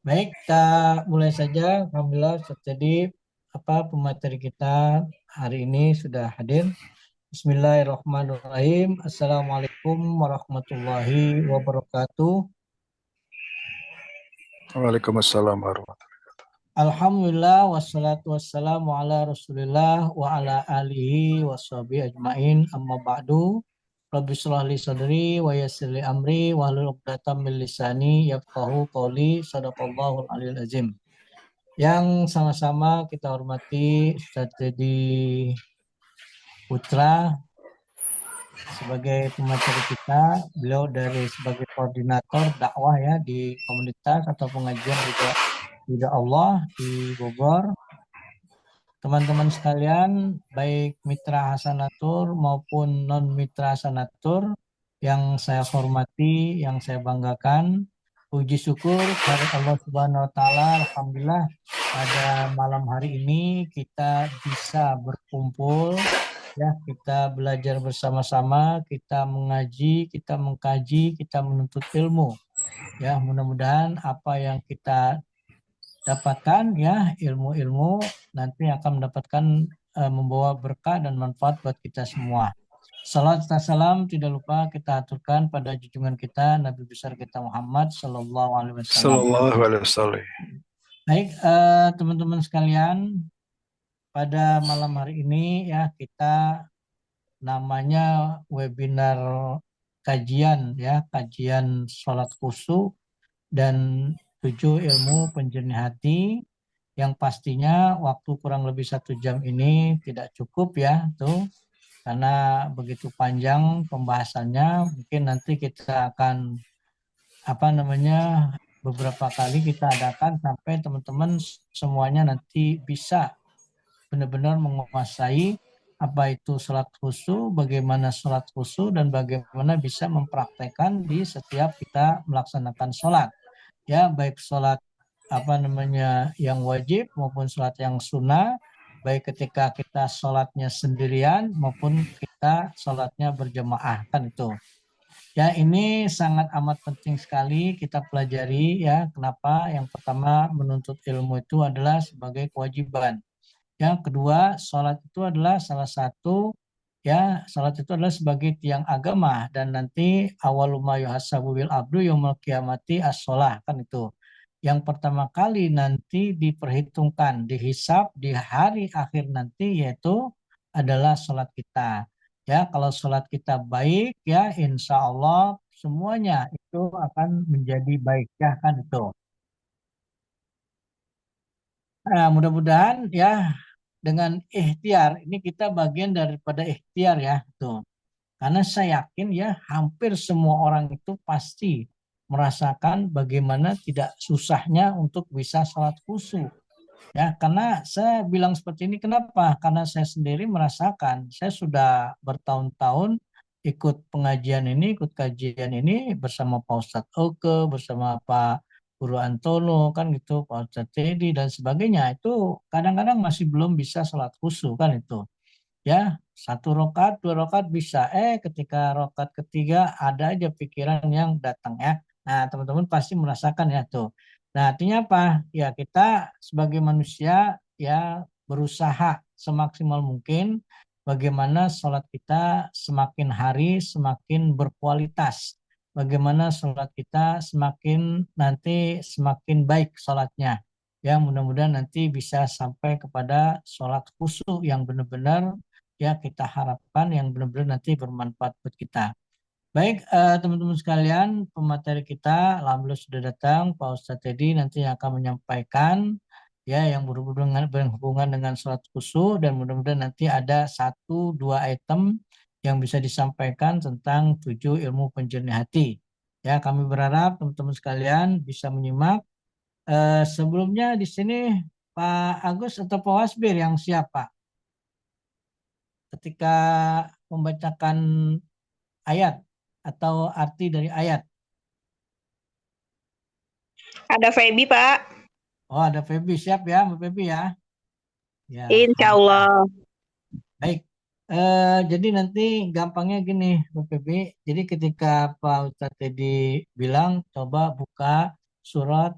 Baik, kita mulai saja. Alhamdulillah, jadi pemateri kita hari ini sudah hadir. Bismillahirrahmanirrahim. Assalamualaikum warahmatullahi wabarakatuh. Waalaikumsalam warahmatullahi. Alhamdulillah, wassalatu wassalamu ala rasulillah wa ala alihi washabihi ajmain, amma ba'du. Rabbi shrah li sadri wa yassir li amri wa hlul 'uqdatam min lisani yafqahu qawli. Shadaqallahul aliyul azim. Yang sama-sama kita hormati Ustaz Dedi Putra sebagai pemateri kita. Beliau sebagai koordinator dakwah ya di komunitas atau pengajian Ridha Allah di Bogor. Teman-teman sekalian, baik mitra Hasanatur maupun non mitra Hasanatur yang saya hormati, yang saya banggakan, puji syukur kepada Allah Subhanahu wa taala, alhamdulillah pada malam hari ini kita bisa berkumpul ya, kita belajar bersama-sama, kita mengaji, kita mengkaji, kita menuntut ilmu. Ya, mudah-mudahan apa yang kita dapatkan ya, ilmu-ilmu nanti akan mendapatkan membawa berkah dan manfaat buat kita semua. Salam dan salam tidak lupa kita aturkan pada junjungan kita Nabi besar kita Muhammad Sallallahu Alaihi Wasallam. Sallallahu alaihi wasallam. Baik, teman-teman sekalian, pada malam hari ini ya kita namanya webinar kajian ya, kajian sholat khusyuk dan 7 ilmu penjernih hati, yang pastinya waktu kurang lebih 1 jam ini tidak cukup ya tuh, karena begitu panjang pembahasannya. Mungkin nanti kita akan beberapa kali kita adakan sampai teman-teman semuanya nanti bisa benar-benar menguasai apa itu sholat khusyuk, bagaimana sholat khusyuk, dan bagaimana bisa mempraktekkan di setiap kita melaksanakan sholat. Ya, baik sholat yang wajib maupun sholat yang sunnah, baik ketika kita sholatnya sendirian maupun kita sholatnya berjamaah, kan itu. Ya, ini sangat amat penting sekali kita pelajari ya. Kenapa? Yang pertama, menuntut ilmu itu adalah sebagai kewajiban. Yang kedua, sholat itu adalah sholat itu adalah sebagai tiang agama, dan nanti awaluma yuhasabu bil abdu yaumil qiyamati as-sholah, kan itu. Yang pertama kali nanti diperhitungkan, dihisab di hari akhir nanti yaitu adalah sholat kita. Ya, kalau sholat kita baik ya, insya Allah semuanya itu akan menjadi baik ya, kan itu. Nah, mudah-mudahan ya dengan ikhtiar, ini kita bagian daripada ikhtiar ya tuh. Karena saya yakin ya hampir semua orang itu pasti merasakan bagaimana tidak susahnya untuk bisa sholat khusyuk. Ya, karena saya bilang seperti ini kenapa? Karena saya sendiri merasakan, saya sudah bertahun-tahun ikut pengajian ini, ikut kajian ini bersama Pak Ustadz Oke, bersama Pak Guru Antono, kan gitu, Pak Ustadz Teddy dan sebagainya. Itu kadang-kadang masih belum bisa sholat khusyuk, kan itu. Ya, 1 rakaat, 2 rakaat bisa. Ketika rakaat ketiga ada aja pikiran yang datang ya. Nah, teman-teman pasti merasakan ya tuh. Nah, artinya apa? Ya, kita sebagai manusia ya berusaha semaksimal mungkin bagaimana sholat kita semakin hari semakin berkualitas. Bagaimana sholat kita semakin nanti semakin baik sholatnya. Ya, mudah-mudahan nanti bisa sampai kepada sholat khusyuk yang benar-benar ya kita harapkan, yang benar-benar nanti bermanfaat buat kita. Baik, teman-teman sekalian, pemateri kita alhamdulillah sudah datang, Pak Ustadz Teddy nanti yang akan menyampaikan ya yang berhubungan dengan sholat khusyuk, dan mudah-mudahan nanti ada 1-2 item yang bisa disampaikan tentang 7 ilmu penjernih hati. Ya, kami berharap teman-teman sekalian bisa menyimak. Sebelumnya di sini Pak Agus atau Pak Wasbir yang siapa? Ketika membacakan ayat atau arti dari ayat. Ada Feby, Pak. Oh, ada Feby. Siap ya, Mbak Feby ya. Ya, Insya Allah. baik. Jadi nanti gampangnya gini, Mbak Feby. Jadi ketika Pak Ustadz tadi bilang, coba buka surat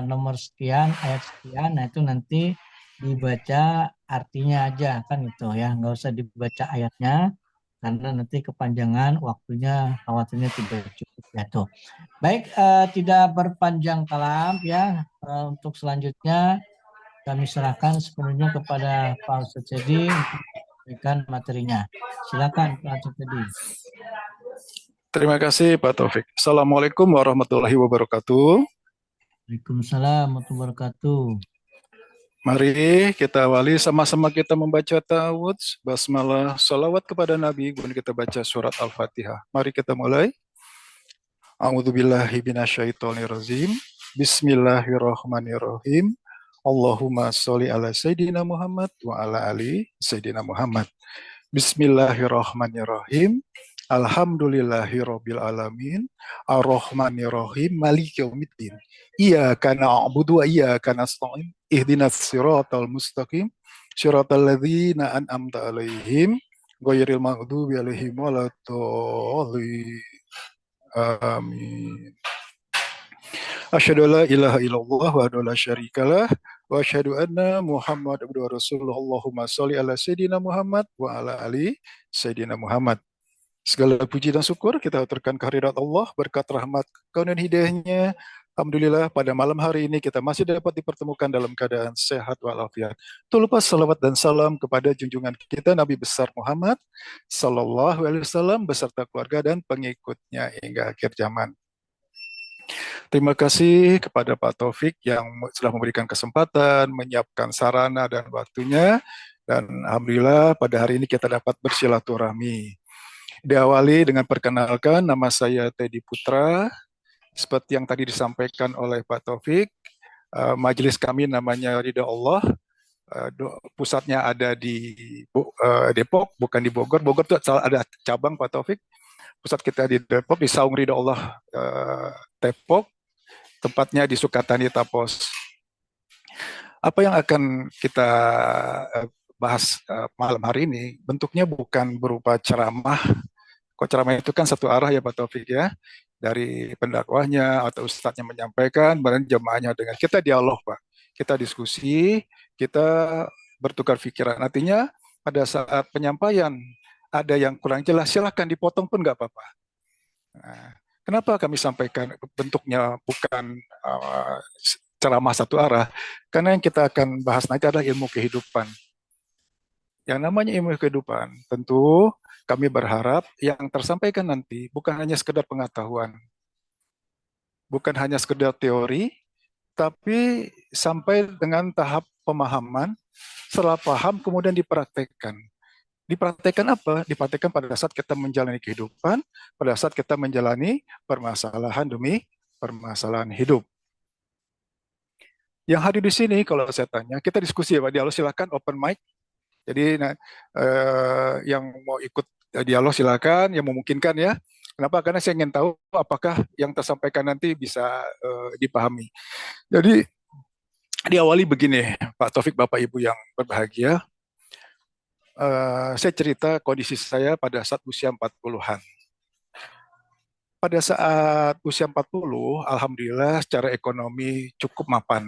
nomor sekian, ayat sekian. Nah itu nanti dibaca artinya aja kan itu ya, nggak usah dibaca ayatnya karena nanti kepanjangan waktunya khawatirnya tidak cukup ya tuh. Baik, tidak berpanjang kalam ya. Untuk selanjutnya kami serahkan sepenuhnya kepada Pak Ustadz Sedi untuk memberikan materinya. Silakan Pak Ustadz Sedi. Terima kasih Pak Taufik. Assalamualaikum warahmatullahi wabarakatuh. Waalaikumsalam warahmatullahi wabarakatuh. Mari kita awali sama-sama kita membaca ta'awudz, basmalah, salawat kepada Nabi, kemudian kita baca surat Al-Fatihah. Mari kita mulai. A'udzubillahi minasyaitonirrajim. Bismillahirrahmanirrahim. Allahumma sholli ala Sayyidina Muhammad wa ala ali Sayyidina Muhammad. Bismillahirrahmanirrahim. Alhamdulillahirabbil alamin. Arrahmanirrahim. Maliki yaumiddin. Iyyaka na'budu wa iyyaka nasta'in. Ihdinas siratal mustaqim. Siratal ladzina an'amta 'alaihim ghairil maghdubi 'alaihim waladdallin. Amin. Asyhadu alla ilaha illallah wa la syarikalah wa asyhadu anna Muhammad abduhu wa rasulullah. Allahumma sholli ala Sayyidina Muhammad wa ala ali Sayyidina Muhammad. Segala puji dan syukur kita aturkan kehadirat Allah, berkat rahmat karunia hidayahnya. Alhamdulillah pada malam hari ini kita masih dapat dipertemukan dalam keadaan sehat walafiat. Tak lupa salawat dan salam kepada junjungan kita Nabi besar Muhammad sallallahu alaihi wasallam beserta keluarga dan pengikutnya hingga akhir zaman. Terima kasih kepada Pak Taufik yang sudah memberikan kesempatan, menyiapkan sarana dan waktunya. Dan Alhamdulillah pada hari ini kita dapat bersilaturahmi. Diawali dengan perkenalkan, nama saya Teddy Putra. Seperti yang tadi disampaikan oleh Pak Taufik, majelis kami namanya Ridha Allah. Pusatnya ada di Depok, bukan di Bogor. Bogor itu ada cabang Pak Taufik. Pusat kita di Depok, di Saung Ridha Allah Depok. Tempatnya di Sukatani Tapos. Apa yang akan kita bahas malam hari ini, bentuknya bukan berupa ceramah. Kok ceramah itu kan satu arah ya Pak Taufik ya. Dari pendakwahnya atau ustadznya menyampaikan, barang jemaahnya dengan kita dialog Pak. Kita diskusi, kita bertukar pikiran. Artinya pada saat penyampaian ada yang kurang jelas, silahkan dipotong pun nggak apa-apa. Nah, kenapa kami sampaikan bentuknya bukan ceramah satu arah? Karena yang kita akan bahas nanti adalah ilmu kehidupan. Yang namanya ilmu kehidupan, tentu kami berharap yang tersampaikan nanti bukan hanya sekedar pengetahuan, bukan hanya sekedar teori, tapi sampai dengan tahap pemahaman, setelah paham kemudian dipraktekkan. Dipraktekkan apa? Dipraktekkan pada saat kita menjalani kehidupan, pada saat kita menjalani permasalahan demi permasalahan hidup. Yang hadir di sini, kalau saya tanya, kita diskusi ya Pak, dialog silakan open mic. Jadi yang mau ikut dialog silakan, yang memungkinkan ya. Kenapa? Karena saya ingin tahu apakah yang tersampaikan nanti bisa dipahami. Jadi diawali begini, Pak Taufik, Bapak Ibu yang berbahagia. Saya cerita kondisi saya pada saat usia 40-an. Pada saat usia 40, alhamdulillah secara ekonomi cukup mapan.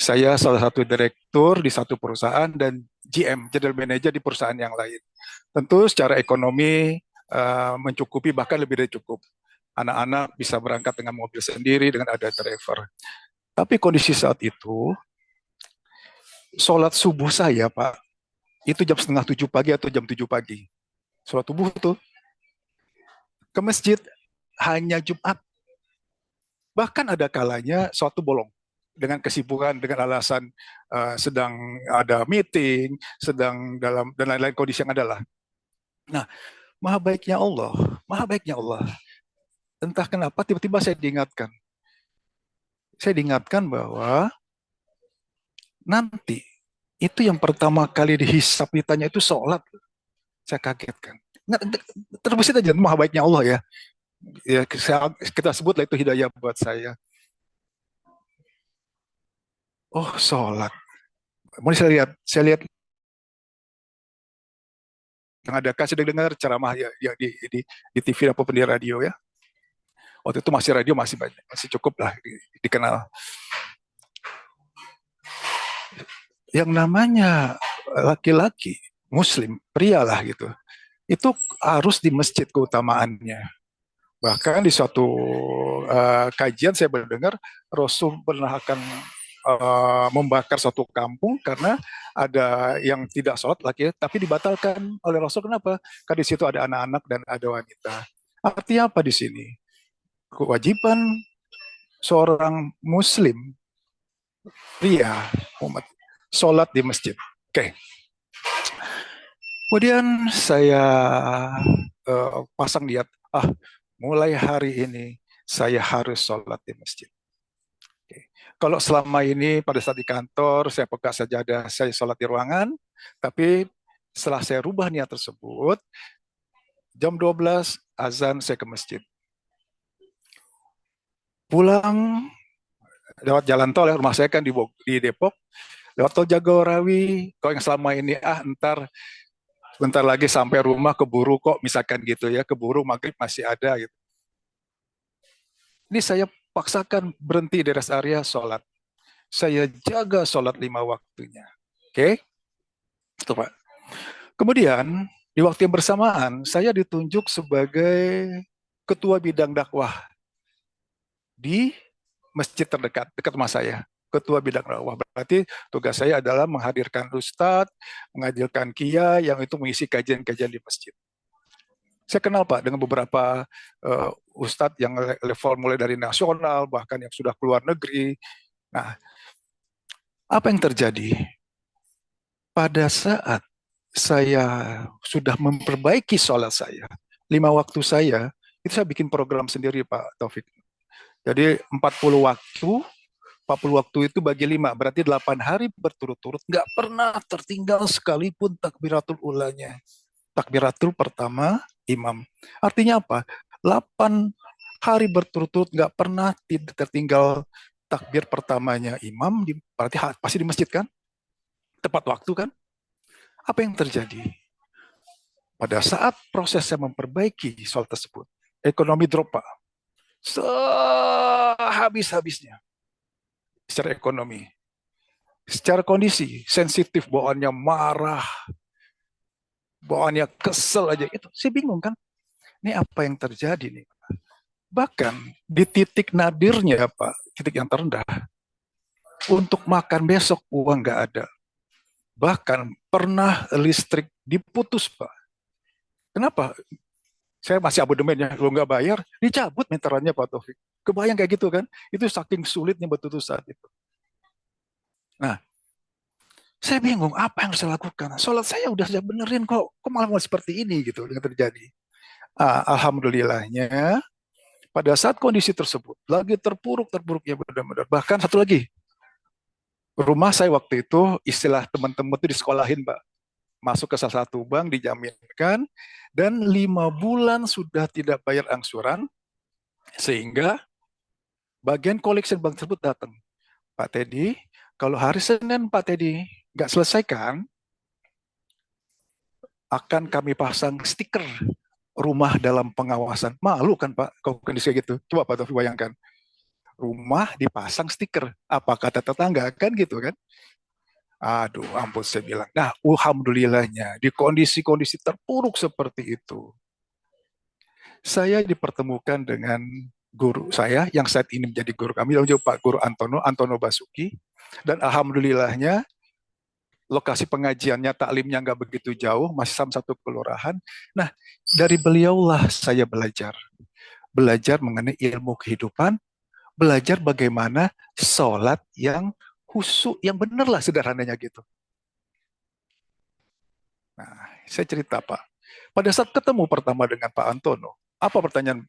Saya salah satu direktur di satu perusahaan dan GM, General Manager di perusahaan yang lain. Tentu secara ekonomi mencukupi, bahkan lebih dari cukup. Anak-anak bisa berangkat dengan mobil sendiri, dengan ada driver. Tapi kondisi saat itu, sholat subuh saya Pak, itu jam 6:30 pagi atau jam 7 pagi. Sholat subuh tuh ke masjid hanya Jumat. Bahkan ada kalanya suatu bolong dengan kesibukan, dengan alasan sedang ada meeting, sedang dalam dan lain-lain kondisi yang adalah. Nah, maha baiknya Allah. Entah kenapa tiba-tiba saya diingatkan. Saya diingatkan bahwa nanti itu yang pertama kali dihisap ditanya itu sholat. Saya kaget kan. Terbesit aja maha baiknya Allah ya. Ya kita sebutlah itu hidayah buat saya. Oh sholat. Kemudian saya lihat yang ada kasih dengar ceramah ya di TV ataupun di radio ya. Waktu itu masih radio masih banyak, masih cukup lah dikenal. Yang namanya laki-laki Muslim, pria lah gitu, itu harus di masjid keutamaannya. Bahkan di suatu kajian saya mendengar Rasul pernah akan membakar suatu kampung karena ada yang tidak sholat laki, tapi dibatalkan oleh Rasul. Kenapa? Karena di situ ada anak-anak dan ada wanita. Artinya apa di sini? Kewajiban seorang Muslim pria umat sholat di masjid. Oke. Kemudian saya pasang niat, mulai hari ini saya harus sholat di masjid. Oke. Kalau selama ini pada saat di kantor saya pegang sajadah, saya sholat di ruangan, tapi setelah saya rubah niat tersebut, jam 12 azan saya ke masjid. Pulang lewat jalan tol, rumah saya kan di Depok, lewat tol Jagorawi. Kalau yang selama ini bentar lagi sampai rumah, keburu kok misalkan gitu ya, keburu maghrib masih ada gitu. Ini saya paksakan berhenti di rest area sholat. Saya jaga sholat 5 waktunya. Oke? Itu Pak. Kemudian di waktu yang bersamaan saya ditunjuk sebagai ketua bidang dakwah di masjid terdekat, dekat rumah saya. Ketua bidang dakwah. Berarti tugas saya adalah menghadirkan ustadz, menghadirkan kiai yang itu mengisi kajian-kajian di masjid. Saya kenal Pak dengan beberapa ustadz yang level mulai dari nasional, bahkan yang sudah keluar negeri. Nah, apa yang terjadi? Pada saat saya sudah memperbaiki sholat saya, 5 waktu saya, itu saya bikin program sendiri Pak Taufik. Jadi 40 waktu itu bagi 5, berarti 8 hari berturut-turut, nggak pernah tertinggal sekalipun takbiratul ulanya. Takbiratul pertama, imam. Artinya apa? 8 hari berturut-turut nggak pernah tertinggal takbir pertamanya imam, berarti pasti di masjid kan? Tepat waktu kan? Apa yang terjadi? Pada saat proses saya memperbaiki soal tersebut, ekonomi drop Pak. Sehabis-habisnya. Secara ekonomi. Secara kondisi, sensitif, bawaannya marah, bawaannya kesel aja. Itu saya bingung kan. Ini apa yang terjadi nih? Bahkan di titik nadirnya Pak, titik yang terendah, untuk makan besok uang nggak ada. Bahkan pernah listrik diputus Pak. Kenapa? Saya masih abodemennya, kalau nggak bayar, dicabut meterannya Pak Taufik. Kebayang kayak gitu kan? Itu saking sulitnya betul saat itu. Nah, saya bingung apa yang harus saya lakukan. Sholat saya udah saya benerin kok malah mau seperti ini gitu yang terjadi. Alhamdulillahnya pada saat kondisi tersebut lagi terpuruknya benar-benar. Bahkan satu lagi, rumah saya waktu itu istilah teman-teman itu disekolahin Pak. Masuk ke salah satu bank dijaminkan dan 5 bulan sudah tidak bayar angsuran sehingga bagian collection bank tersebut datang. Pak Teddy, kalau hari Senin Pak Teddy nggak selesaikan, akan kami pasang stiker rumah dalam pengawasan. Malu kan Pak, kalau kondisi gitu. Coba Pak Taufik bayangkan. Rumah dipasang stiker. Apa kata tetangga kan gitu kan? Aduh, ampun saya bilang. Nah, alhamdulillahnya di kondisi-kondisi terpuruk seperti itu, saya dipertemukan dengan guru saya yang saat ini menjadi guru kami, yaitu Pak Guru Antono Basuki. Dan alhamdulillahnya lokasi pengajiannya, taklimnya nggak begitu jauh, masih sama satu kelurahan. Nah, dari beliaulah saya belajar mengenai ilmu kehidupan, belajar bagaimana sholat yang khusyuk, yang benar lah sederhananya gitu. Nah, saya cerita Pak. Pada saat ketemu pertama dengan Pak Antono, apa pertanyaan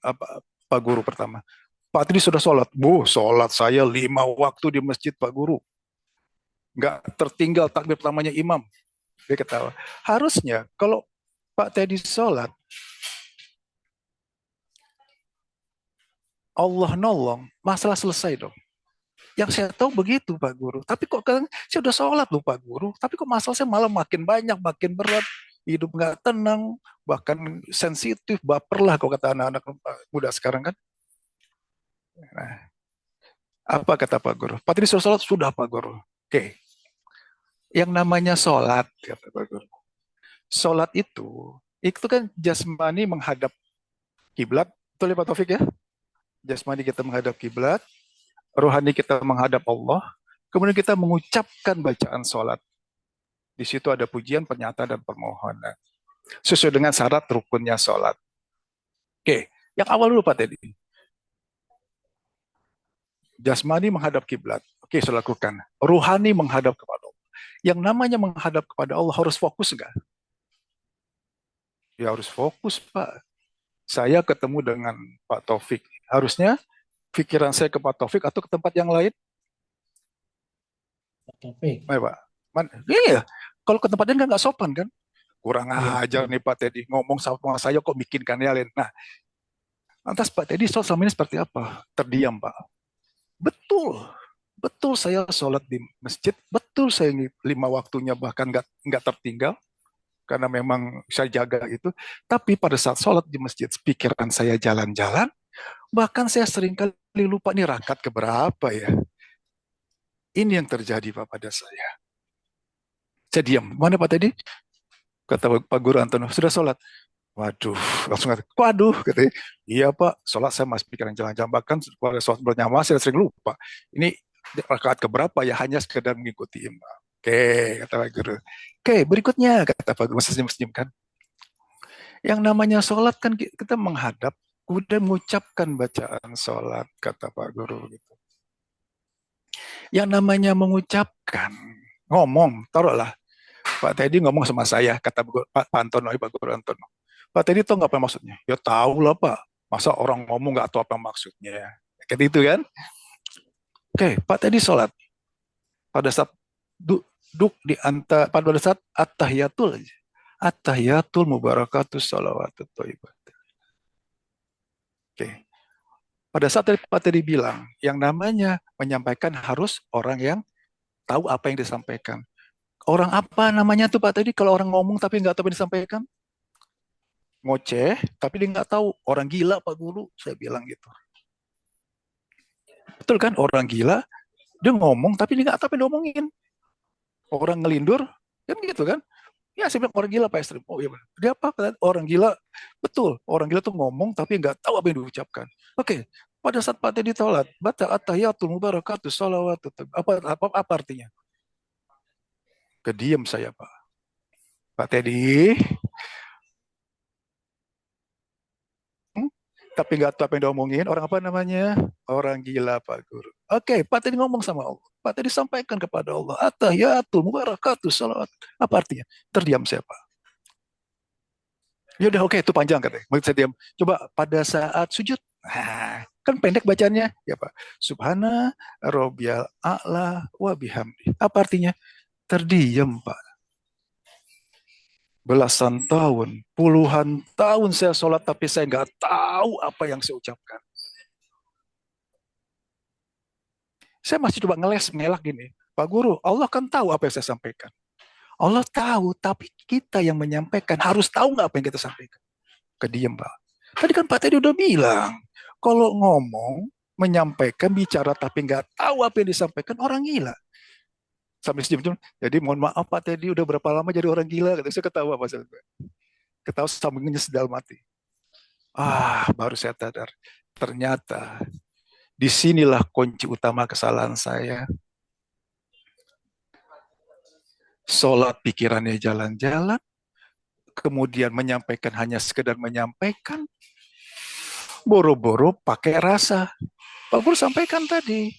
Pak Guru pertama? Pak tadi sudah sholat? Bu, sholat saya 5 waktu di masjid Pak Guru. Nggak tertinggal takbir pertamanya imam. Dia ketawa. Harusnya kalau Pak Teddy sholat, Allah nolong, masalah selesai dong. Yang saya tahu begitu Pak Guru. Tapi kok kadang saya udah sholat loh Pak Guru. Tapi kok masalah saya malah makin banyak, makin berat. Hidup nggak tenang, bahkan sensitif, baper lah kalau kata anak-anak muda sekarang kan. Nah, apa kata Pak Guru? Pak tadi sudah sholat? Sudah Pak Guru. Oke, yang namanya sholat, kata Pak Guru. Sholat itu kan jasmani menghadap kiblat, betul ya Pak Taufik ya? Jasmani kita menghadap kiblat, rohani kita menghadap Allah, kemudian kita mengucapkan bacaan sholat. Di situ ada pujian, pernyataan, dan permohonan. Sesuai dengan syarat rukunnya sholat. Oke, yang awal dulu Pak Teddy. Jasmani menghadap kiblat. Oke, saya lakukan. Ruhani menghadap kepada Allah. Yang namanya menghadap kepada Allah harus fokus nggak? Ya harus fokus Pak. Saya ketemu dengan Pak Taufik. Harusnya pikiran saya ke Pak Taufik atau ke tempat yang lain? Pak Taufik. Pak. Iya, kalau ke tempat lain kan nggak sopan kan? Kurang Iya. ajar nih Pak Teddy. Ngomong sama saya kok bikinkan yang lain. Nah, lantas Pak Teddy selama ini seperti apa? Terdiam Pak. Betul. Betul saya sholat di masjid. Betul saya 5 waktunya bahkan nggak tertinggal. Karena memang saya jaga itu. Tapi pada saat sholat di masjid, pikiran saya jalan-jalan. Bahkan saya seringkali lupa nih rakaat keberapa ya. Ini yang terjadi Pak pada saya. Saya diam. Mana Pak tadi? Kata Pak Guru Antono, sudah sholat. Waduh, langsung kata, waduh, katanya, iya Pak, sholat saya masih pikiran jalan-jalan. Bahkan pada sholat berjamaah saya sering lupa. Ini rakaat keberapa ya, hanya sekedar mengikuti imam. Oke, kata Pak Guru. Oke, berikutnya, kata Pak Guru, masih senyum-senyum kan. Yang namanya sholat kan kita menghadap, kemudian mengucapkan bacaan sholat, kata Pak Guru. Gitu. Yang namanya mengucapkan, ngomong, taruhlah, Pak Teddy ngomong sama saya, kata Pak Antono, Pak Guru Antono. Pak Teddy tahu nggak apa maksudnya? Ya tahu lah Pak. Masa orang ngomong nggak tahu apa maksudnya? Kayak itu kan? Oke, Pak Teddy sholat. Pada saat duduk di antara, pada saat at-tahiyatul aja. At-tahiyatul mubarakatus salawatut thayyibat. Oke. Pada saat Pak Teddy bilang, yang namanya menyampaikan harus orang yang tahu apa yang disampaikan. Orang apa namanya tuh Pak Teddy kalau orang ngomong tapi nggak tahu apa yang disampaikan? Ngoceh, tapi dia nggak tahu. Orang gila Pak Guru, saya bilang gitu. Betul kan? Orang gila, dia ngomong tapi dia nggak tahu apa yang diomongin. Orang ngelindur, kan gitu kan? Ya saya bilang orang gila Pak Estri. Oh iya benar. Dia apa? Orang gila, betul. Orang gila tuh ngomong tapi nggak tahu apa yang diucapkan. Oke, pada saat Pak Teddy sholat, baca at-tahiyatul mubarakatus sholawatut. Apa artinya? Kediam saya Pak. Pak Teddy, tapi nggak tahu apa yang diomongin. Orang apa namanya? Orang gila Pak Guru. Oke, Pak Teddy ngomong sama Allah. Pak Teddy sampaikan kepada Allah. At-tahiyatul mubarakatus sholawat. Apa artinya? Terdiam saya Pak. Ya udah oke, itu panjang katanya. Mau saya diam. Coba pada saat sujud. Nah, kan pendek bacanya ya Pak. Subhana Rabbiyal a'la wa bihamdi. Apa artinya? Terdiam Pak. Belasan tahun, puluhan tahun saya sholat tapi saya nggak tahu apa yang saya ucapkan. Saya masih coba ngelak gini. Pak Guru, Allah kan tahu apa yang saya sampaikan. Allah tahu, tapi kita yang menyampaikan harus tahu nggak apa yang kita sampaikan. Kediem Pak. Tadi kan Pak Teddy udah bilang, kalau ngomong, menyampaikan, bicara tapi nggak tahu apa yang disampaikan, orang gila. Sampai senyum. Jadi mohon maaf Pak Teddy udah berapa lama jadi orang gila. Saya ketawa Pak. Ketawa sambil nyesel mati. Baru saya sadar. Ternyata disinilah kunci utama kesalahan saya. Sholat pikirannya jalan-jalan, kemudian menyampaikan hanya sekedar menyampaikan, boro-boro pakai rasa. Pak Guru sampaikan tadi,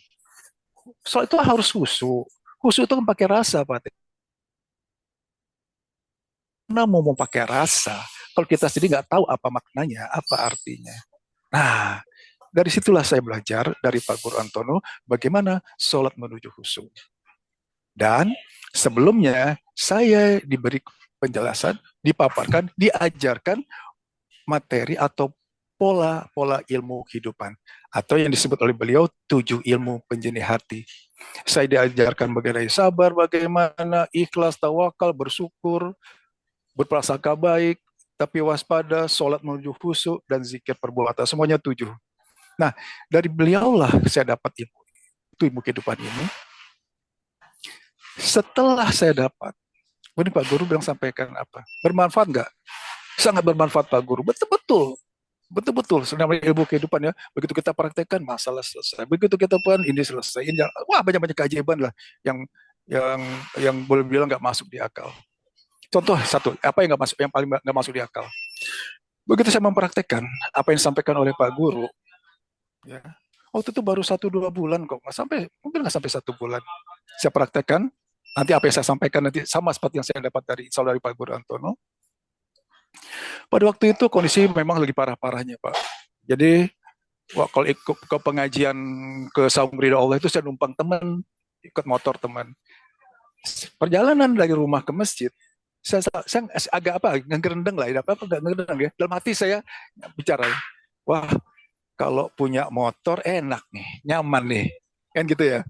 soal itu harus khusyuk. Khusyuk itu kan pakai rasa, Pak. Karena mau pakai rasa, kalau kita sendiri nggak tahu apa maknanya, apa artinya. Nah, dari situlah saya belajar dari Pak Guru Antono bagaimana sholat menuju khusyuk. Dan sebelumnya saya diberi penjelasan, dipaparkan, diajarkan materi atau pola-pola ilmu kehidupan atau yang disebut oleh beliau 7 ilmu penjernih hati. Saya diajarkan bagaimana sabar, bagaimana ikhlas, tawakal, bersyukur, berprasangka baik, tapi waspada, sholat menuju khusyuk, dan zikir perbuatan. Semuanya 7. Nah, dari beliaulah saya dapat ilmu. Itu ilmu kehidupan ini. Setelah saya dapat, ini Pak Guru bilang sampaikan apa? Bermanfaat nggak? Sangat bermanfaat Pak Guru. Betul-betul. Betul-betul. Sebenarnya ilmu kehidupan ya. Begitu kita praktekkan, masalah selesai. Begitu kita pun ini selesai. Ini, wah banyak-banyak keajaiban lah yang yang yang boleh bilang nggak masuk di akal. Contoh satu, apa yang nggak masuk, yang paling nggak masuk di akal. Begitu saya mempraktekkan apa yang disampaikan oleh Pak Guru, ya, waktu itu baru 1-2 bulan kok, mungkin nggak sampai 1 bulan. Saya praktekkan, nanti apa yang saya sampaikan nanti sama seperti yang saya dapat dari insya Allah dari Pak Guru Antono. Pada waktu itu kondisi memang lagi parah-parahnya Pak. Jadi kalau ikut ke pengajian ke Saung Ridho Allah itu saya numpang teman, ikut motor teman. Perjalanan dari rumah ke masjid, saya agak apa, ngerendeng lah, apa nggak ngerendeng ya. Dalam hati saya bicara, wah kalau punya motor enak nih, nyaman nih, kan gitu ya.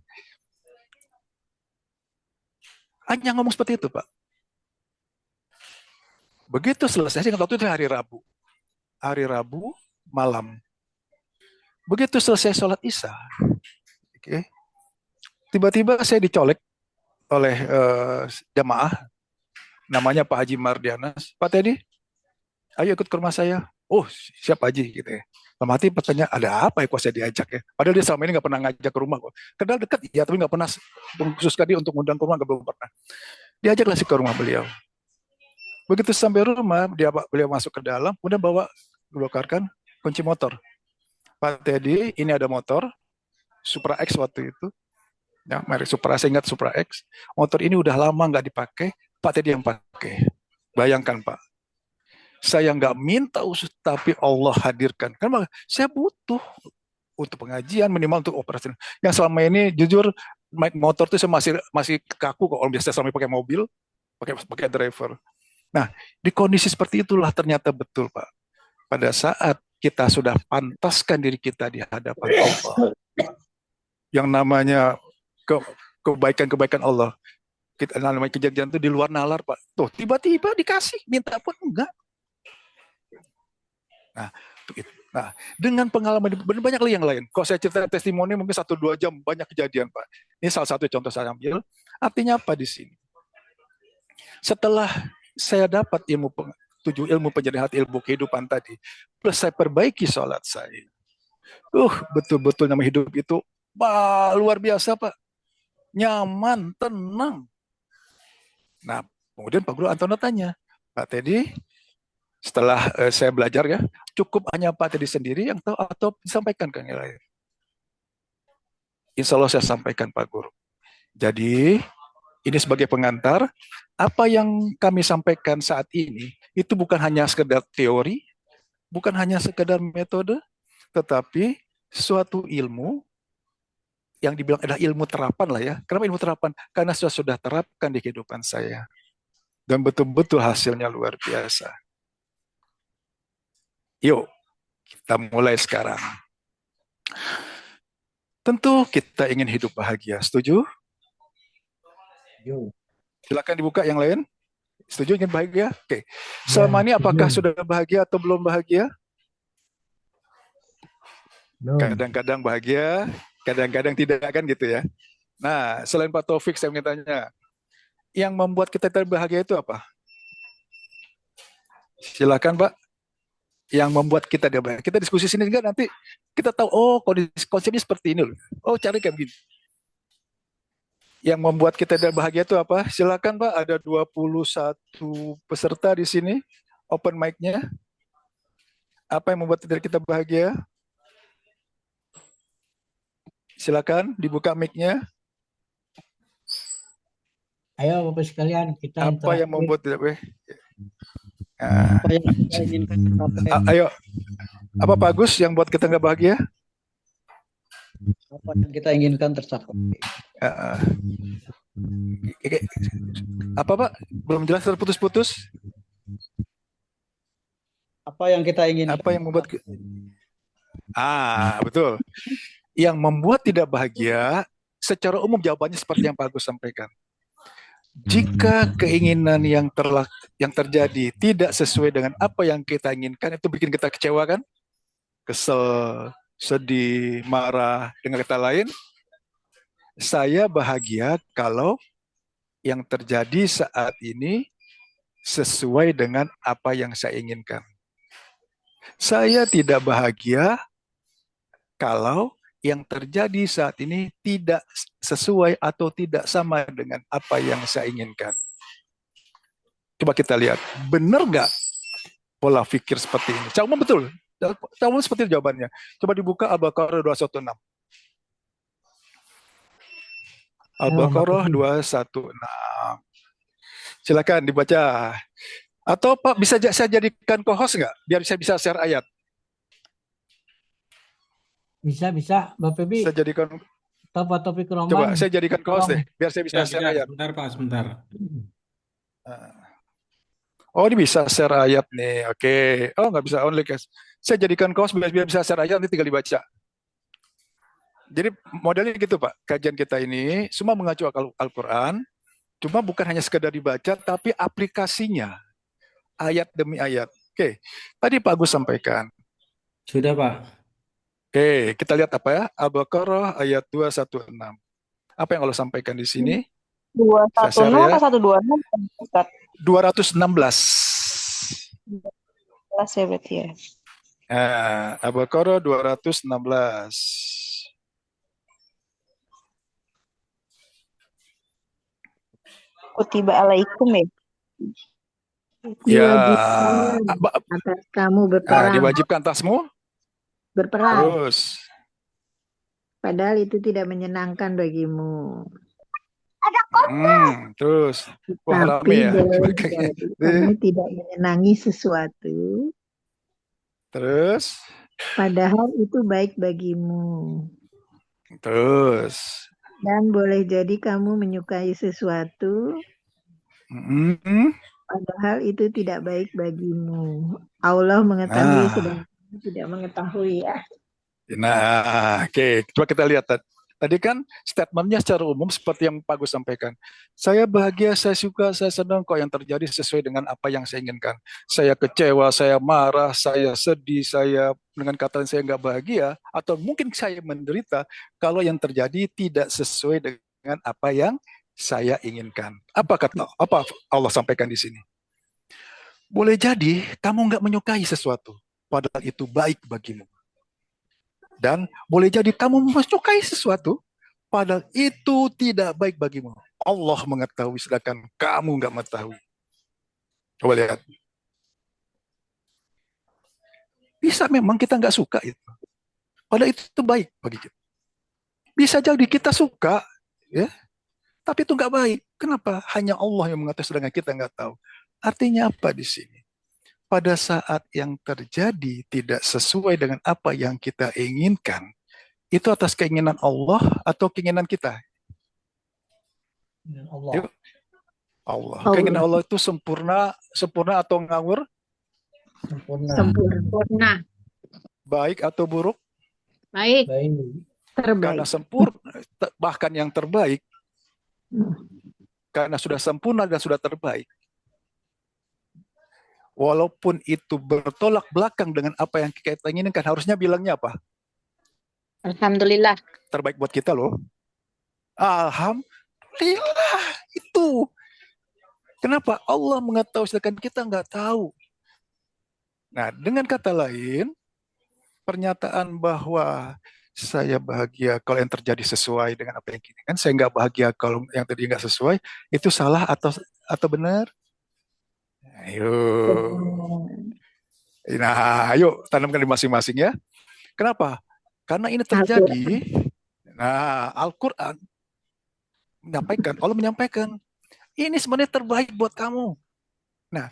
Hanya ngomong seperti itu Pak. Begitu selesai, saya waktu itu hari Rabu malam. Begitu selesai sholat Isya, okay, tiba-tiba saya dicolek oleh jamaah, namanya Pak Haji Mardianas. Pak Teddy, ayo ikut ke rumah saya. Oh, siap Haji gitu ya. Dalam hati bertanya, ada apa ya kok saya diajak ya? Padahal dia selama ini nggak pernah ngajak ke rumah kok. Kenal dekat ya, tapi nggak pernah mengkhususkan dia untuk ngundang ke rumah, nggak belum pernah. Diajaklah sih ke rumah beliau. Begitu sampai rumah, beliau masuk ke dalam, kemudian belokarkan kunci motor. Pak Teddy, ini ada motor Supra X waktu itu, ya, merek Supra, saya ingat Supra X. Motor ini udah lama nggak dipakai, Pak Teddy yang pakai. Bayangkan Pak, saya nggak minta usus, tapi Allah hadirkan. Karena saya butuh untuk pengajian, minimal untuk operasi. Yang selama ini jujur, naik motor itu saya masih kaku kok. Kalau biasa selama ini pakai mobil, pakai driver. Nah, di kondisi seperti itulah ternyata betul Pak. Pada saat kita sudah pantaskan diri kita di hadapan Allah, yang namanya kebaikan-kebaikan Allah, kita namanya kejadian itu di luar nalar Pak. Tuh tiba-tiba dikasih, minta pun enggak. Nah, dengan pengalaman banyak lagi yang lain. Kalau saya cerita testimoni mungkin 1-2 jam, banyak kejadian Pak. Ini salah satu contoh saya ambil. Artinya apa di sini? Setelah saya dapat tujuh ilmu penjelasan ilmu kehidupan tadi, plus saya perbaiki sholat saya. Betul-betul nama hidup itu luar biasa Pak. Nyaman, tenang. Nah, kemudian Pak Guru Antono tanya, Pak Teddy, setelah saya belajar ya, cukup hanya Pak Teddy sendiri yang tahu atau disampaikan ke yang lain? Insya Allah saya sampaikan Pak Guru. Jadi, ini sebagai pengantar, apa yang kami sampaikan saat ini, itu bukan hanya sekedar teori, bukan hanya sekedar metode, tetapi suatu ilmu yang dibilang adalah ilmu terapan lah ya. Kenapa ilmu terapan? Karena sudah terapkan di kehidupan saya. Dan betul-betul hasilnya luar biasa. Yuk, kita mulai sekarang. Tentu kita ingin hidup bahagia. Setuju? Silakan dibuka yang lain. Setuju ingin bahagia? Oke. Selama ini apakah sudah bahagia atau belum bahagia? Kadang-kadang bahagia, kadang-kadang tidak kan gitu ya. Nah, selain Pak Taufik saya ingin tanya, yang membuat kita bahagia itu apa? Silakan Pak. Yang membuat kita bahagia. Kita diskusi sini juga nanti kita tahu, oh konsepnya seperti ini loh. Oh cari kayak begini. Yang membuat kita bahagia itu apa? Silakan Pak, ada 21 peserta di sini. Open mic-nya. Apa yang membuat kita bahagia? Silakan dibuka mic-nya. Ayo Bapak sekalian, kita apa yang membuat tidak bahagia? Apa yang kita inginkan tercapai? Ayo, apa Pak Agus yang buat kita nggak bahagia? Apa yang kita inginkan tercapai? Apa Pak? Belum jelas, terputus-putus. Apa yang kita inginkan? Apa yang membuat? Betul. Yang membuat tidak bahagia, secara umum jawabannya seperti yang Pak Agus sampaikan. Jika keinginan yang terjadi tidak sesuai dengan apa yang kita inginkan, itu bikin kita kecewa kan? Kesel, sedih, marah. Dengan kata lain, saya bahagia kalau yang terjadi saat ini sesuai dengan apa yang saya inginkan. Saya tidak bahagia kalau yang terjadi saat ini tidak sesuai atau tidak sama dengan apa yang saya inginkan. Coba kita lihat, benar nggak pola pikir seperti ini? Cak Umum betul. Cak Umum seperti jawabannya. Coba dibuka Al-Baqarah 216. Al-Baqarah 216. Silakan dibaca. Atau Pak bisa saya jadikan co-host nggak? Biar saya bisa share ayat. Bisa, Bapak Febi. Saya jadikan. Topik Roman. Coba saya jadikan co-host deh, biar saya bisa share ayat. Sebentar Pak, sebentar. Oh, ini bisa share ayat nih. Oke. Oh, nggak bisa only guys. Saya jadikan co-host biar bisa share ayat, nanti tinggal dibaca. Jadi modelnya gitu Pak. Kajian kita ini semua mengacu Al-Quran. Cuma bukan hanya sekedar dibaca, tapi aplikasinya. Ayat demi ayat. Oke. Tadi Pak Agus sampaikan. Sudah Pak. Oke, kita lihat apa ya? Al-Baqarah ayat 216. Apa yang Allah sampaikan di sini? 216 ya. atau 126? 216. Jelas ya berarti ya. Al-Baqarah 216. Kutiba alaikum ya. Ya, atas kamu berperang. diwajibkan atasmu. Berperang. Terus. Padahal itu tidak menyenangkan bagimu. Terus. Wah, Tapi rame ya. kamu tidak menyenangi sesuatu. Terus. Padahal itu baik bagimu. Terus. Dan boleh jadi kamu menyukai sesuatu. Padahal itu tidak baik bagimu. Allah mengetahui sedang tidak mengetahui ya. Nah, oke. Coba kita lihat. Tadi kan statementnya secara umum seperti yang Pak Gus sampaikan. Saya bahagia, saya suka, saya senang kok yang terjadi sesuai dengan apa yang saya inginkan. Saya kecewa, saya marah, saya sedih, saya dengan kata saya nggak bahagia, atau mungkin saya menderita kalau yang terjadi tidak sesuai dengan apa yang saya inginkan. Apa Allah sampaikan di sini? Boleh jadi kamu nggak menyukai sesuatu, padahal itu baik bagimu. Dan boleh jadi kamu menyukai sesuatu, padahal itu tidak baik bagimu. Allah mengetahui, sedangkan kamu nggak mengetahui. Coba lihat. Bisa memang kita nggak suka itu, padahal itu baik bagi kita. Bisa jadi kita suka, ya, tapi itu nggak baik. Kenapa? Hanya Allah yang mengetahui, sedangkan kita nggak tahu. Artinya apa di sini? Pada saat yang terjadi tidak sesuai dengan apa yang kita inginkan, itu atas keinginan Allah atau keinginan kita? Allah. Yuk. Allah. Keinginan Allah itu sempurna atau ngawur? Sempurna. Baik atau buruk? Baik. Terbaik. Karena sempurna, bahkan yang terbaik, karena sudah sempurna dan sudah terbaik, walaupun itu bertolak belakang dengan apa yang kita inginkan, harusnya bilangnya apa? Alhamdulillah. Terbaik buat kita loh. Alhamdulillah. Itu. Kenapa? Allah mengetahui, sedangkan kita nggak tahu. Nah, dengan kata lain, pernyataan bahwa saya bahagia kalau yang terjadi sesuai dengan apa yang inginkan, saya nggak bahagia kalau yang tadi nggak sesuai, itu salah atau benar? Ayo. Nah, ayo tanamkan di masing-masing ya. Kenapa? Karena ini terjadi. Nah, Al-Quran menyampaikan, Allah menyampaikan, ini sebenarnya terbaik buat kamu. Nah,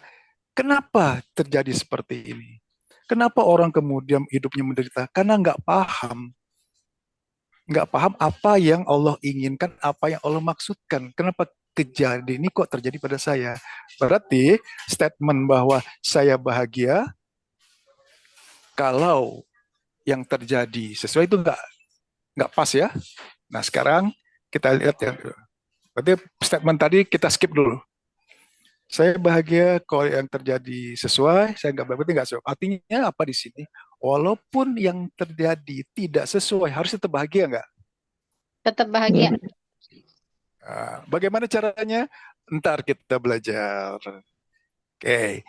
kenapa terjadi seperti ini? Kenapa orang kemudian hidupnya menderita? Karena nggak paham apa yang Allah inginkan, apa yang Allah maksudkan. Kenapa kejadian ini kok terjadi pada saya? Berarti statement bahwa saya bahagia kalau yang terjadi sesuai itu nggak pas ya. Nah sekarang kita lihat ya. Berarti statement tadi kita skip dulu. Saya bahagia kalau yang terjadi sesuai, saya nggak berarti nggak sesuai. Artinya apa di sini? walaupun yang terjadi tidak sesuai, harus tetap bahagia nggak? Tetap bahagia. Bagaimana caranya? Ntar kita belajar. Oke.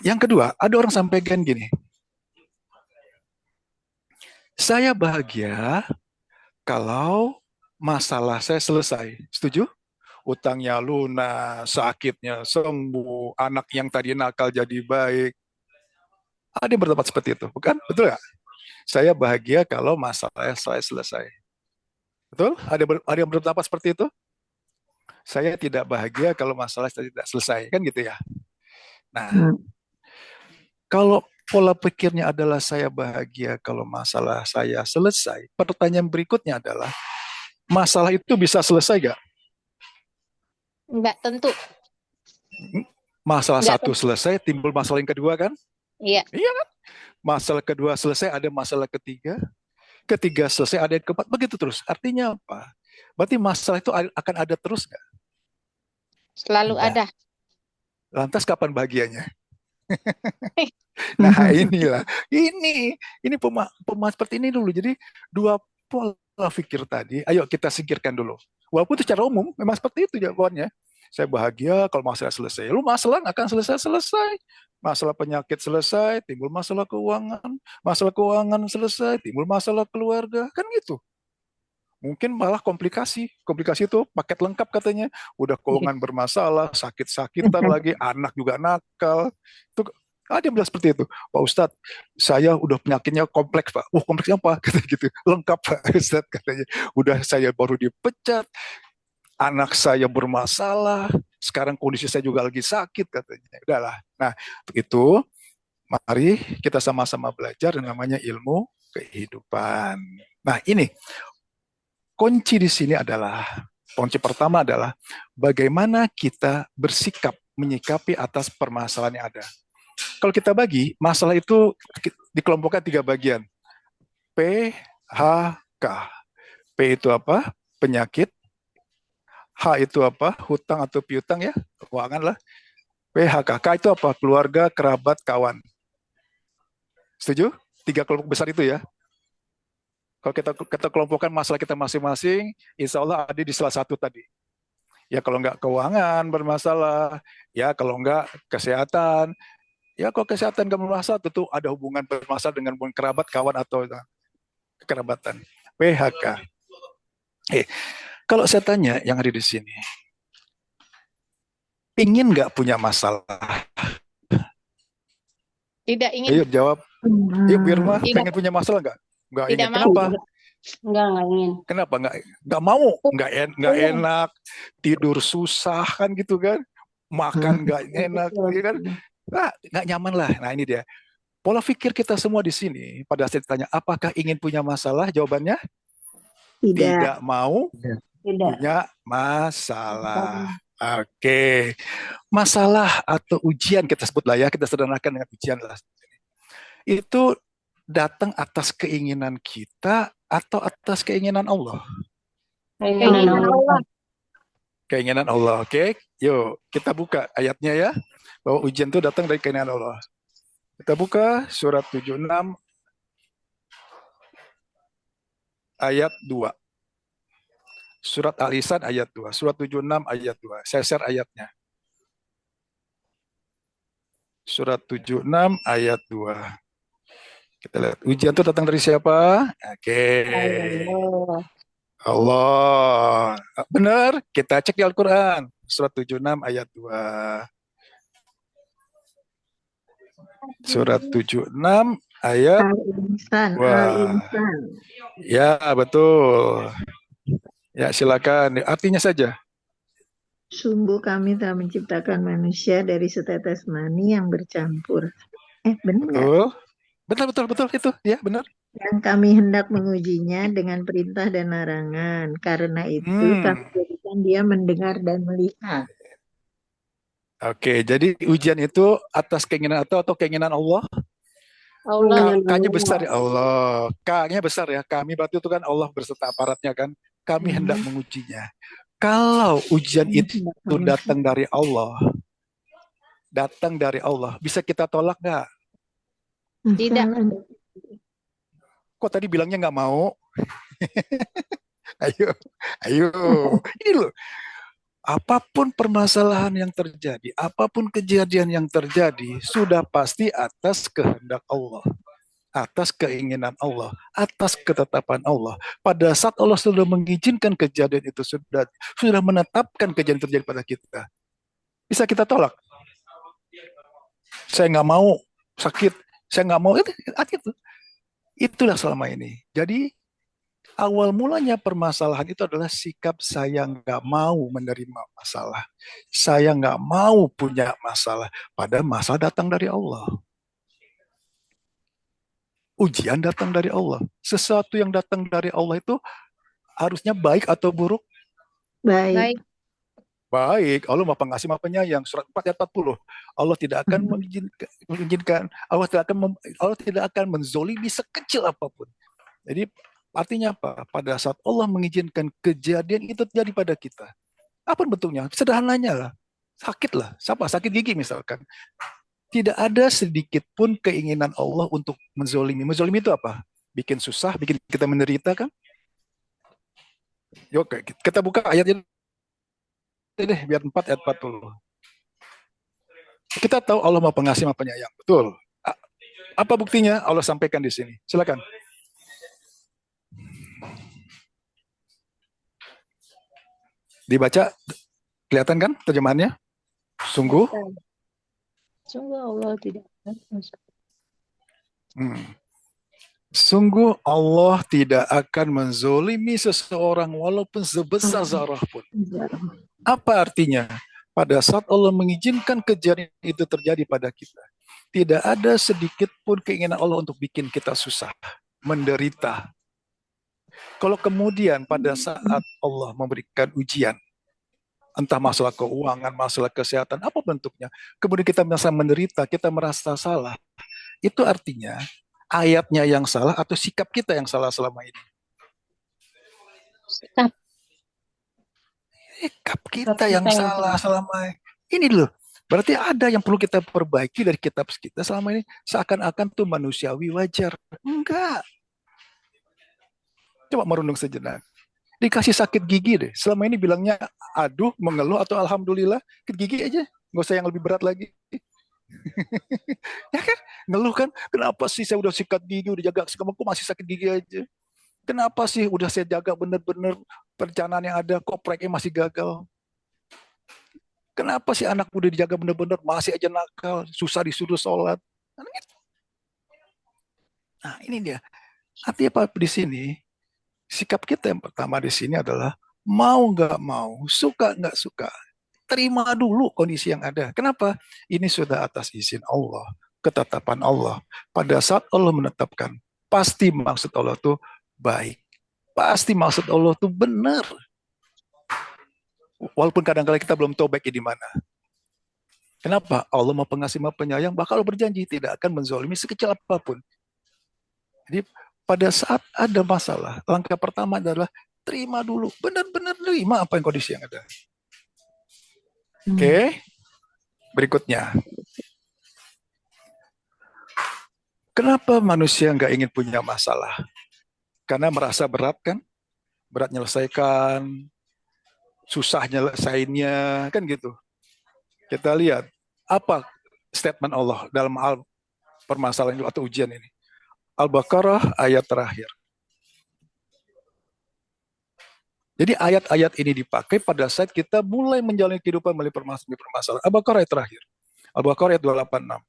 Yang kedua, ada orang sampaikan gini, saya bahagia kalau masalah saya selesai. Setuju? Utangnya lunas, sakitnya sembuh, anak yang tadi nakal jadi baik. Ada yang berpendapat seperti itu, bukan? Betul nggak? Saya bahagia kalau masalah saya selesai. Betul? Ada yang berpendapat seperti itu? Saya tidak bahagia kalau masalah saya tidak selesai. Kan gitu ya? Nah, kalau pola pikirnya adalah saya bahagia kalau masalah saya selesai, pertanyaan berikutnya adalah, masalah itu bisa selesai nggak? Enggak tentu. Masalah Nggak satu selesai, timbul masalah yang kedua kan? Iya. Iya kan? Masalah kedua selesai, ada masalah ketiga. Ketiga selesai, ada yang keempat. Begitu terus. Artinya apa? Berarti masalah itu akan ada terus nggak? Selalu Nggak. ada. Lantas kapan bahagianya? Nah inilah. Ini pemahaman seperti ini dulu. Jadi dua pola pikir tadi, ayo kita singkirkan dulu. Walaupun itu secara umum, memang seperti itu jawabannya. Saya bahagia kalau masalah selesai. Lu masalah nggak akan selesai-selesai. Masalah penyakit selesai, timbul masalah keuangan. Masalah keuangan selesai, timbul masalah keluarga. Kan gitu. Mungkin malah komplikasi. Komplikasi itu paket lengkap katanya. Udah keuangan bermasalah, sakit-sakitan lagi, anak juga nakal. Itu ada yang bilang seperti itu. Pak Ustadz, saya udah penyakitnya kompleks, Pak. Kompleksnya apa? Kata gitu. Lengkap, Pak Ustadz, katanya. Udah saya baru dipecat, anak saya bermasalah, sekarang kondisi saya juga lagi sakit, katanya. Udahlah. Nah, itu mari kita sama-sama belajar yang namanya ilmu kehidupan. Nah, ini kunci di sini adalah, kunci pertama adalah bagaimana kita bersikap menyikapi atas permasalahan yang ada. Kalau kita bagi, masalah itu dikelompokkan 3 bagian. P, H, K. P itu apa? Penyakit. H itu apa? Hutang atau piutang ya, keuangan lah. P, H, K. K itu apa? Keluarga, kerabat, kawan. Setuju? 3 kelompok besar itu ya. Kalau kita kelompokkan masalah kita masing-masing, insya Allah ada di salah satu tadi. Ya kalau nggak keuangan bermasalah, ya kalau nggak kesehatan, ya kalau kesehatan nggak bermasalah, tentu ada hubungan bermasalah dengan hubungan kerabat, kawan atau kekerabatan. PHK. Kalau saya tanya yang ada di sini, ingin nggak punya masalah? Tidak ingin. Ayo jawab. Yuk Birma, pengen punya masalah nggak? Nggak ingin. Kenapa? Nggak ingin. Kenapa? Nggak mau? Nggak enak. Tidur susah kan gitu kan? Makan nggak enak, ya kan? Nah, nggak nyaman lah. Nah ini dia. Pola pikir kita semua di sini, pada saat ditanya, apakah ingin punya masalah? Jawabannya? Tidak mau punya masalah. Oke. Masalah atau ujian kita sebut lah ya, kita sederhanakan dengan ujian lah. Itu datang atas keinginan kita atau atas keinginan Allah? Keinginan Allah. Keinginan Allah, oke. Yuk, kita buka ayatnya ya. Bahwa ujian itu datang dari keinginan Allah. Kita buka surat 76 ayat 2. Surat Al-Insan ayat 2. Surat 76 ayat 2. Saya share ayatnya. Surat 76 ayat 2. Kita lihat. Ujian itu datang dari siapa? Oke. Allah. Benar. Kita cek di Al-Quran. Surat 76 ayat 2. Surat 76 ayat Al-Insan. 2. Ya, betul. Ya, silakan. Artinya saja. Sungguh kami telah menciptakan manusia dari setetes mani yang bercampur. Benar nggak? Betul. Betul itu. Ya, benar. Yang kami hendak mengujinya dengan perintah dan larangan. Karena itu kami jadikan dia mendengar dan melihat. Oke, jadi ujian itu atas keinginan atau keinginan Allah? Allah. K-nya besar ya Allah. K-nya besar ya. Kami berarti itu kan Allah berserta aparatnya kan. Kami hendak mengujinya. Kalau ujian itu datang dari Allah, bisa kita tolak nggak? Tidak. Masalah. Kok tadi bilangnya nggak mau? Ayo, ayo. Ini loh, apapun permasalahan yang terjadi, apapun kejadian yang terjadi, sudah pasti atas kehendak Allah, atas keinginan Allah, atas ketetapan Allah. Pada saat Allah sudah mengizinkan kejadian itu, sudah menetapkan kejadian terjadi pada kita, bisa kita tolak? Saya nggak mau sakit, saya nggak mau itu. Itulah selama ini. Jadi awal mulanya permasalahan itu adalah sikap saya nggak mau menerima masalah. Saya nggak mau punya masalah. Padahal masalah datang dari Allah. Ujian datang dari Allah. Sesuatu yang datang dari Allah itu harusnya baik atau buruk? Baik. Baik. Baik. Allah Maha Pengasih Maha Penyayang. Surat 4 ayat 40. Allah tidak akan mengizinkan, Allah tidak akan menzolimi sekecil apapun. Jadi artinya apa? Pada saat Allah mengizinkan kejadian itu terjadi pada kita, apa bentuknya? Sederhananya lah, sakit lah. Sakit gigi misalkan. Tidak ada sedikit pun keinginan Allah untuk menzolimi. Menzolimi itu apa? Bikin susah, bikin kita menderita kan? Yuk, kita buka ayatnya deh, biar 4 ayat 40. Kita tahu Allah Maha Pengasih Maha Penyayang. Betul. Apa buktinya? Allah sampaikan di sini. Silakan. Dibaca, kelihatan kan terjemahannya? Sungguh. Sungguh Allah tidak. Sungguh Allah tidak akan menzolimi seseorang walaupun sebesar zarah pun. Apa artinya? Pada saat Allah mengizinkan kejadian itu terjadi pada kita, tidak ada sedikit pun keinginan Allah untuk bikin kita susah, menderita. Kalau kemudian pada saat Allah memberikan ujian, entah masalah keuangan, masalah kesehatan, apa bentuknya, kemudian kita merasa menderita, kita merasa salah, itu artinya ayatnya yang salah atau sikap kita yang salah selama ini? Sikap kita yang salah selama ini loh. Berarti ada yang perlu kita perbaiki dari kitab kita selama ini. Seakan-akan tuh manusiawi wajar. Enggak. Coba merenung sejenak. Dikasih sakit gigi deh. Selama ini bilangnya aduh, mengeluh atau alhamdulillah. Sakit gigi aja. Nggak usah yang lebih berat lagi. Ya kan? Ngeluh kan? Kenapa sih saya udah sikat gigi, udah jaga, kok masih sakit gigi aja? Kenapa sih udah saya jaga bener-bener perencanaan yang ada, kok proyeknya masih gagal? Kenapa sih anak udah dijaga bener-bener masih aja nakal, susah disuruh sholat? Nah ini dia. Artinya apa di sini? Sikap kita yang pertama di sini adalah mau nggak mau, suka nggak suka, terima dulu kondisi yang ada. Kenapa? Ini sudah atas izin Allah, ketetapan Allah. Pada saat Allah menetapkan, pasti maksud Allah tuh baik. Pasti maksud Allah tuh benar. Walaupun kadang-kadang kita belum tahu baiknya di mana. Kenapa? Allah Maha Pengasih Maha Penyayang, bakal berjanji tidak akan menzalimi sekecil apapun. Jadi pada saat ada masalah, langkah pertama adalah terima dulu. Benar-benar terima apa yang kondisi yang ada. Oke. Berikutnya. Kenapa manusia nggak ingin punya masalah? Karena merasa berat kan? Berat nyelesaikan, susah nyelesainnya, kan gitu. Kita lihat, apa statement Allah dalam hal permasalahan atau ujian ini. Al-Baqarah ayat terakhir. Jadi ayat-ayat ini dipakai pada saat kita mulai menjalani kehidupan melalui permasalahan. Al-Baqarah ayat terakhir. Al-Baqarah ayat 286.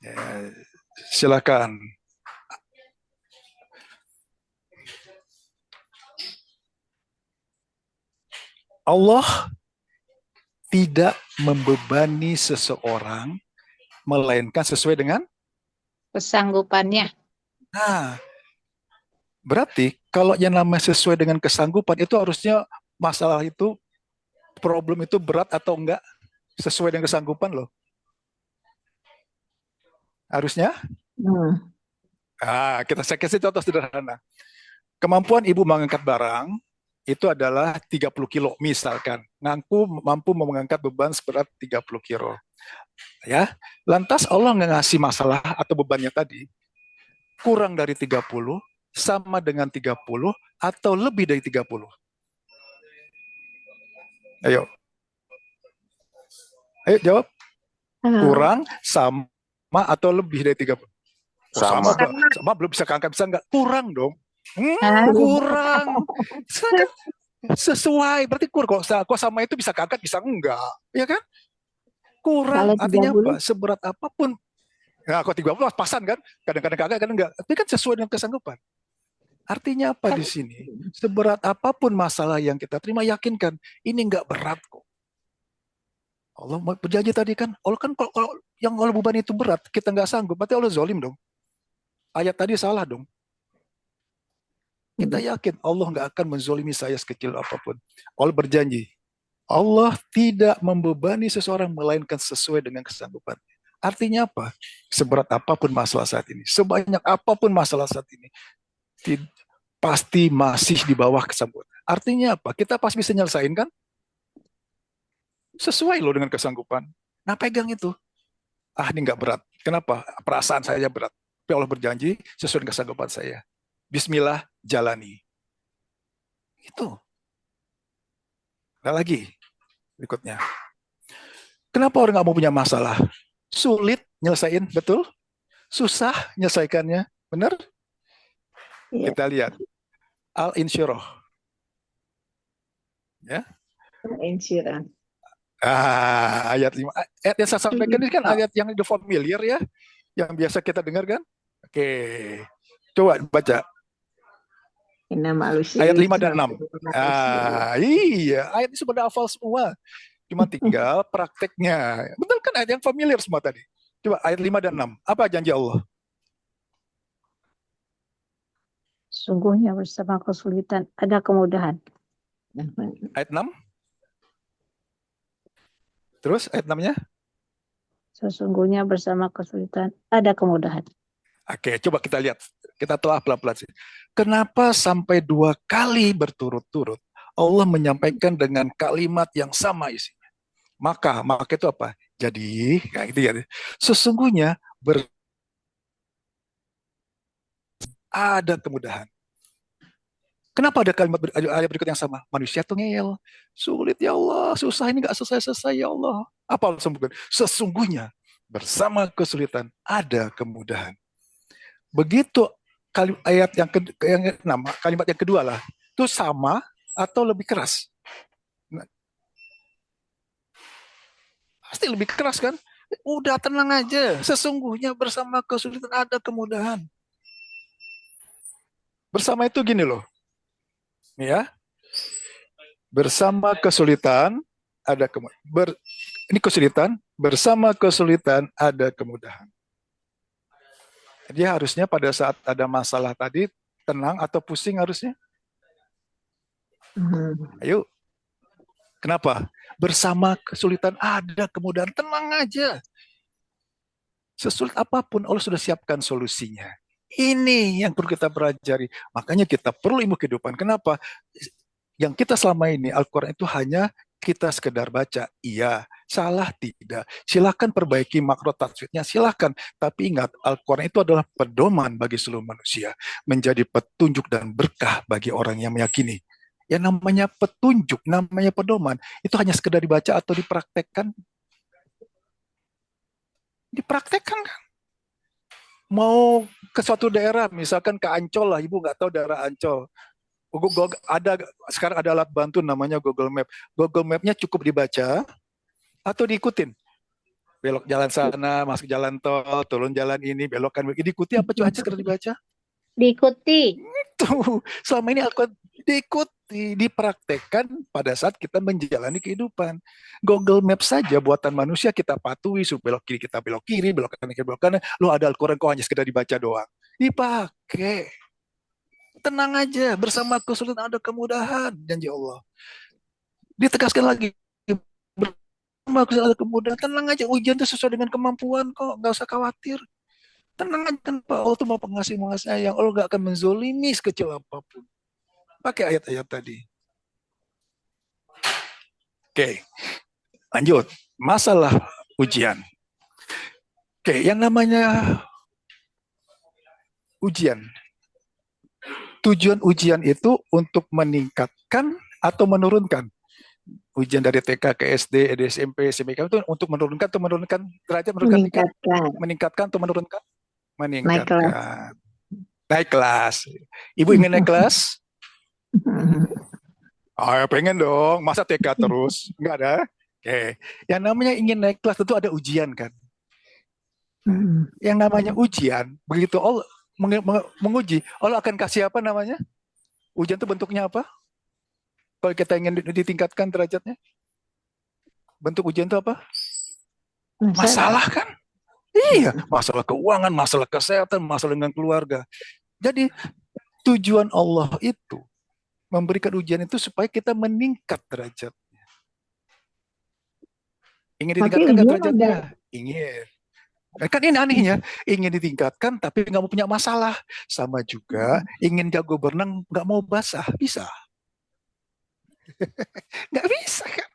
Ya, silakan. Allah tidak membebani seseorang melainkan sesuai dengan Kesanggupannya. Nah, berarti kalau yang namanya sesuai dengan kesanggupan itu harusnya masalah itu, problem itu berat atau enggak sesuai dengan kesanggupan loh. Harusnya? Saya kasih contoh sederhana. Kemampuan ibu mengangkat barang itu adalah 30 kilo misalkan. Mampu mengangkat beban seberat 30 kilo. Ya, lantas Allah nggak ngasih masalah atau bebannya tadi kurang dari 30, sama dengan 30, atau lebih dari 30. Ayo. Ayo jawab. Kurang, sama, atau lebih dari 30. Oh, sama, Sama. sama belum bisa keangkat, bisa nggak? Kurang dong. Hah? Kurang. Kan sesuai, berarti kurang. Kok sama itu bisa keangkat, bisa enggak. Ya kan? Kurang, Kalau artinya 30? apa? Seberat apapun. Nah, kok 30 pas-pasan kan? Kadang-kadang kagak, kadang enggak. Tapi kan sesuai dengan kesanggupan. Artinya apa di sini? Seberat apapun masalah yang kita terima, yakinkan ini enggak berat kok. Allah berjanji tadi kan, Allah kan kalau yang Allah beban itu berat, kita nggak sanggup, berarti Allah zolim dong. Ayat tadi salah dong. Kita yakin Allah nggak akan menzolimi saya sekecil apapun. Allah berjanji, Allah tidak membebani seseorang melainkan sesuai dengan kesanggupan. Artinya apa? Seberat apapun masalah saat ini, sebanyak apapun masalah saat ini, pasti masih di bawah kesanggupan. Artinya apa? Kita pasti bisa nyelesain kan? Sesuai loh dengan kesanggupan. Nah, pegang itu. Ah, ini nggak berat. Kenapa? Perasaan saya berat. Tapi Allah berjanji sesuai dengan kesanggupan saya. Bismillah, jalani. Itu. Ada lagi berikutnya. Kenapa orang nggak mau punya masalah? Sulit nyelesain, betul? Susah nyelesaikannya, benar? Iya. Kita lihat. Al-Insyirah. Ya. Insyirah. Ayat 5. Ayat yang saya sampaikan ini kan ayat yang udah familiar ya, yang biasa kita dengar kan. Oke, coba baca ayat 5 dan 6. Iya, ayat ini sudah hafal semua, cuma tinggal prakteknya. Betul kan, ayat yang familiar semua tadi. Coba ayat 5 dan 6, apa janji Allah? Sungguhnya bersama kesulitan ada kemudahan. Ayat 6. Terus ayat 6-nya? Sesungguhnya bersama kesulitan ada kemudahan. Oke, coba kita lihat. Kita telah pelan-pelan sih. Kenapa sampai 2 kali berturut-turut Allah menyampaikan dengan kalimat yang sama isinya? Maka itu apa? Jadi, ya gitu ya. Sesungguhnya ada kemudahan. Kenapa ada kalimat ayat berikut yang sama? Manusia tuh ngeyel. Sulit ya Allah, susah ini gak selesai-selesai ya Allah. Apa sesungguhnya bersama kesulitan ada kemudahan. Begitu ayat yang kalimat yang kedua lah, itu sama atau lebih keras? Pasti lebih keras kan? Udah tenang aja, sesungguhnya bersama kesulitan ada kemudahan. Bersama itu gini loh, ya, bersama kesulitan ada kemudahan. Ini kesulitan, bersama kesulitan ada kemudahan. Jadi harusnya pada saat ada masalah tadi tenang atau pusing harusnya? Ayo. Kenapa? Bersama kesulitan ada kemudahan, tenang aja. Sesulit apapun Allah sudah siapkan solusinya. Ini yang perlu kita pelajari. Makanya kita perlu ilmu kehidupan. Kenapa? Yang kita selama ini Al-Quran itu hanya kita sekedar baca. Iya, salah tidak. Silakan perbaiki makro tajwidnya, silakan. Tapi ingat, Al-Quran itu adalah pedoman bagi seluruh manusia. Menjadi petunjuk dan berkah bagi orang yang meyakini. Yang namanya petunjuk, namanya pedoman, itu hanya sekedar dibaca atau dipraktekkan. Dipraktekkan kan? Mau ke suatu daerah, misalkan ke Ancol lah, ibu nggak tahu daerah Ancol. Sekarang ada alat bantu namanya Google Map. Google Map-nya cukup dibaca atau diikutin. Belok jalan sana, masuk jalan tol, turun jalan ini, belokan. Diikuti apa cuma sekedar dibaca? Diikuti. Tuh, selama ini Al-Quran diikuti, dipraktekkan pada saat kita menjalani kehidupan. Google Map saja buatan manusia kita patuhi, belok kiri kita belok kiri, belok kanan kita belok kanan. Lo ada Al-Quran kok hanya sekedar dibaca doang. Dipakai. Tenang aja, bersama kesulitan ada kemudahan, janji Allah. Ditegaskan lagi, bersama kesulitan ada kemudahan, tenang aja, ujian itu sesuai dengan kemampuan kok, nggak usah khawatir. Tenang aja, Allah itu mau pengasih sayang, Allah nggak akan menzolimi sekecil apapun. Pakai ayat-ayat tadi. Oke, lanjut. Masalah ujian. Oke, yang namanya ujian. Tujuan ujian itu untuk meningkatkan atau menurunkan. Ujian dari TK ke SD, SMP, SMK itu untuk menurunkan atau menurunkan derajat, menurunkan tingkat, Meningkatkan. meningkatkan atau menurunkan, Naik kelas. meningkatkan. Naik kelas. Ibu ingin naik kelas? Oh, ya pengen dong. Masa TK terus? Enggak ada. Oke. Yang namanya ingin naik kelas tentu ada ujian kan. Yang namanya ujian, begitu Allah menguji, Allah akan kasih apa namanya? Ujian itu bentuknya apa? Kalau kita ingin ditingkatkan derajatnya, bentuk ujian itu apa? Masalah kan? Iya, masalah keuangan, masalah kesehatan, masalah dengan keluarga. Jadi tujuan Allah itu memberikan ujian itu supaya kita meningkat derajat. Ingin Tapi ditingkatkan nggak ujian derajatnya? ada. Ingin. Kan ini anehnya, ingin ditingkatkan tapi nggak mau punya masalah. Sama juga ingin jago berenang nggak mau basah, bisa? Nggak bisa kan?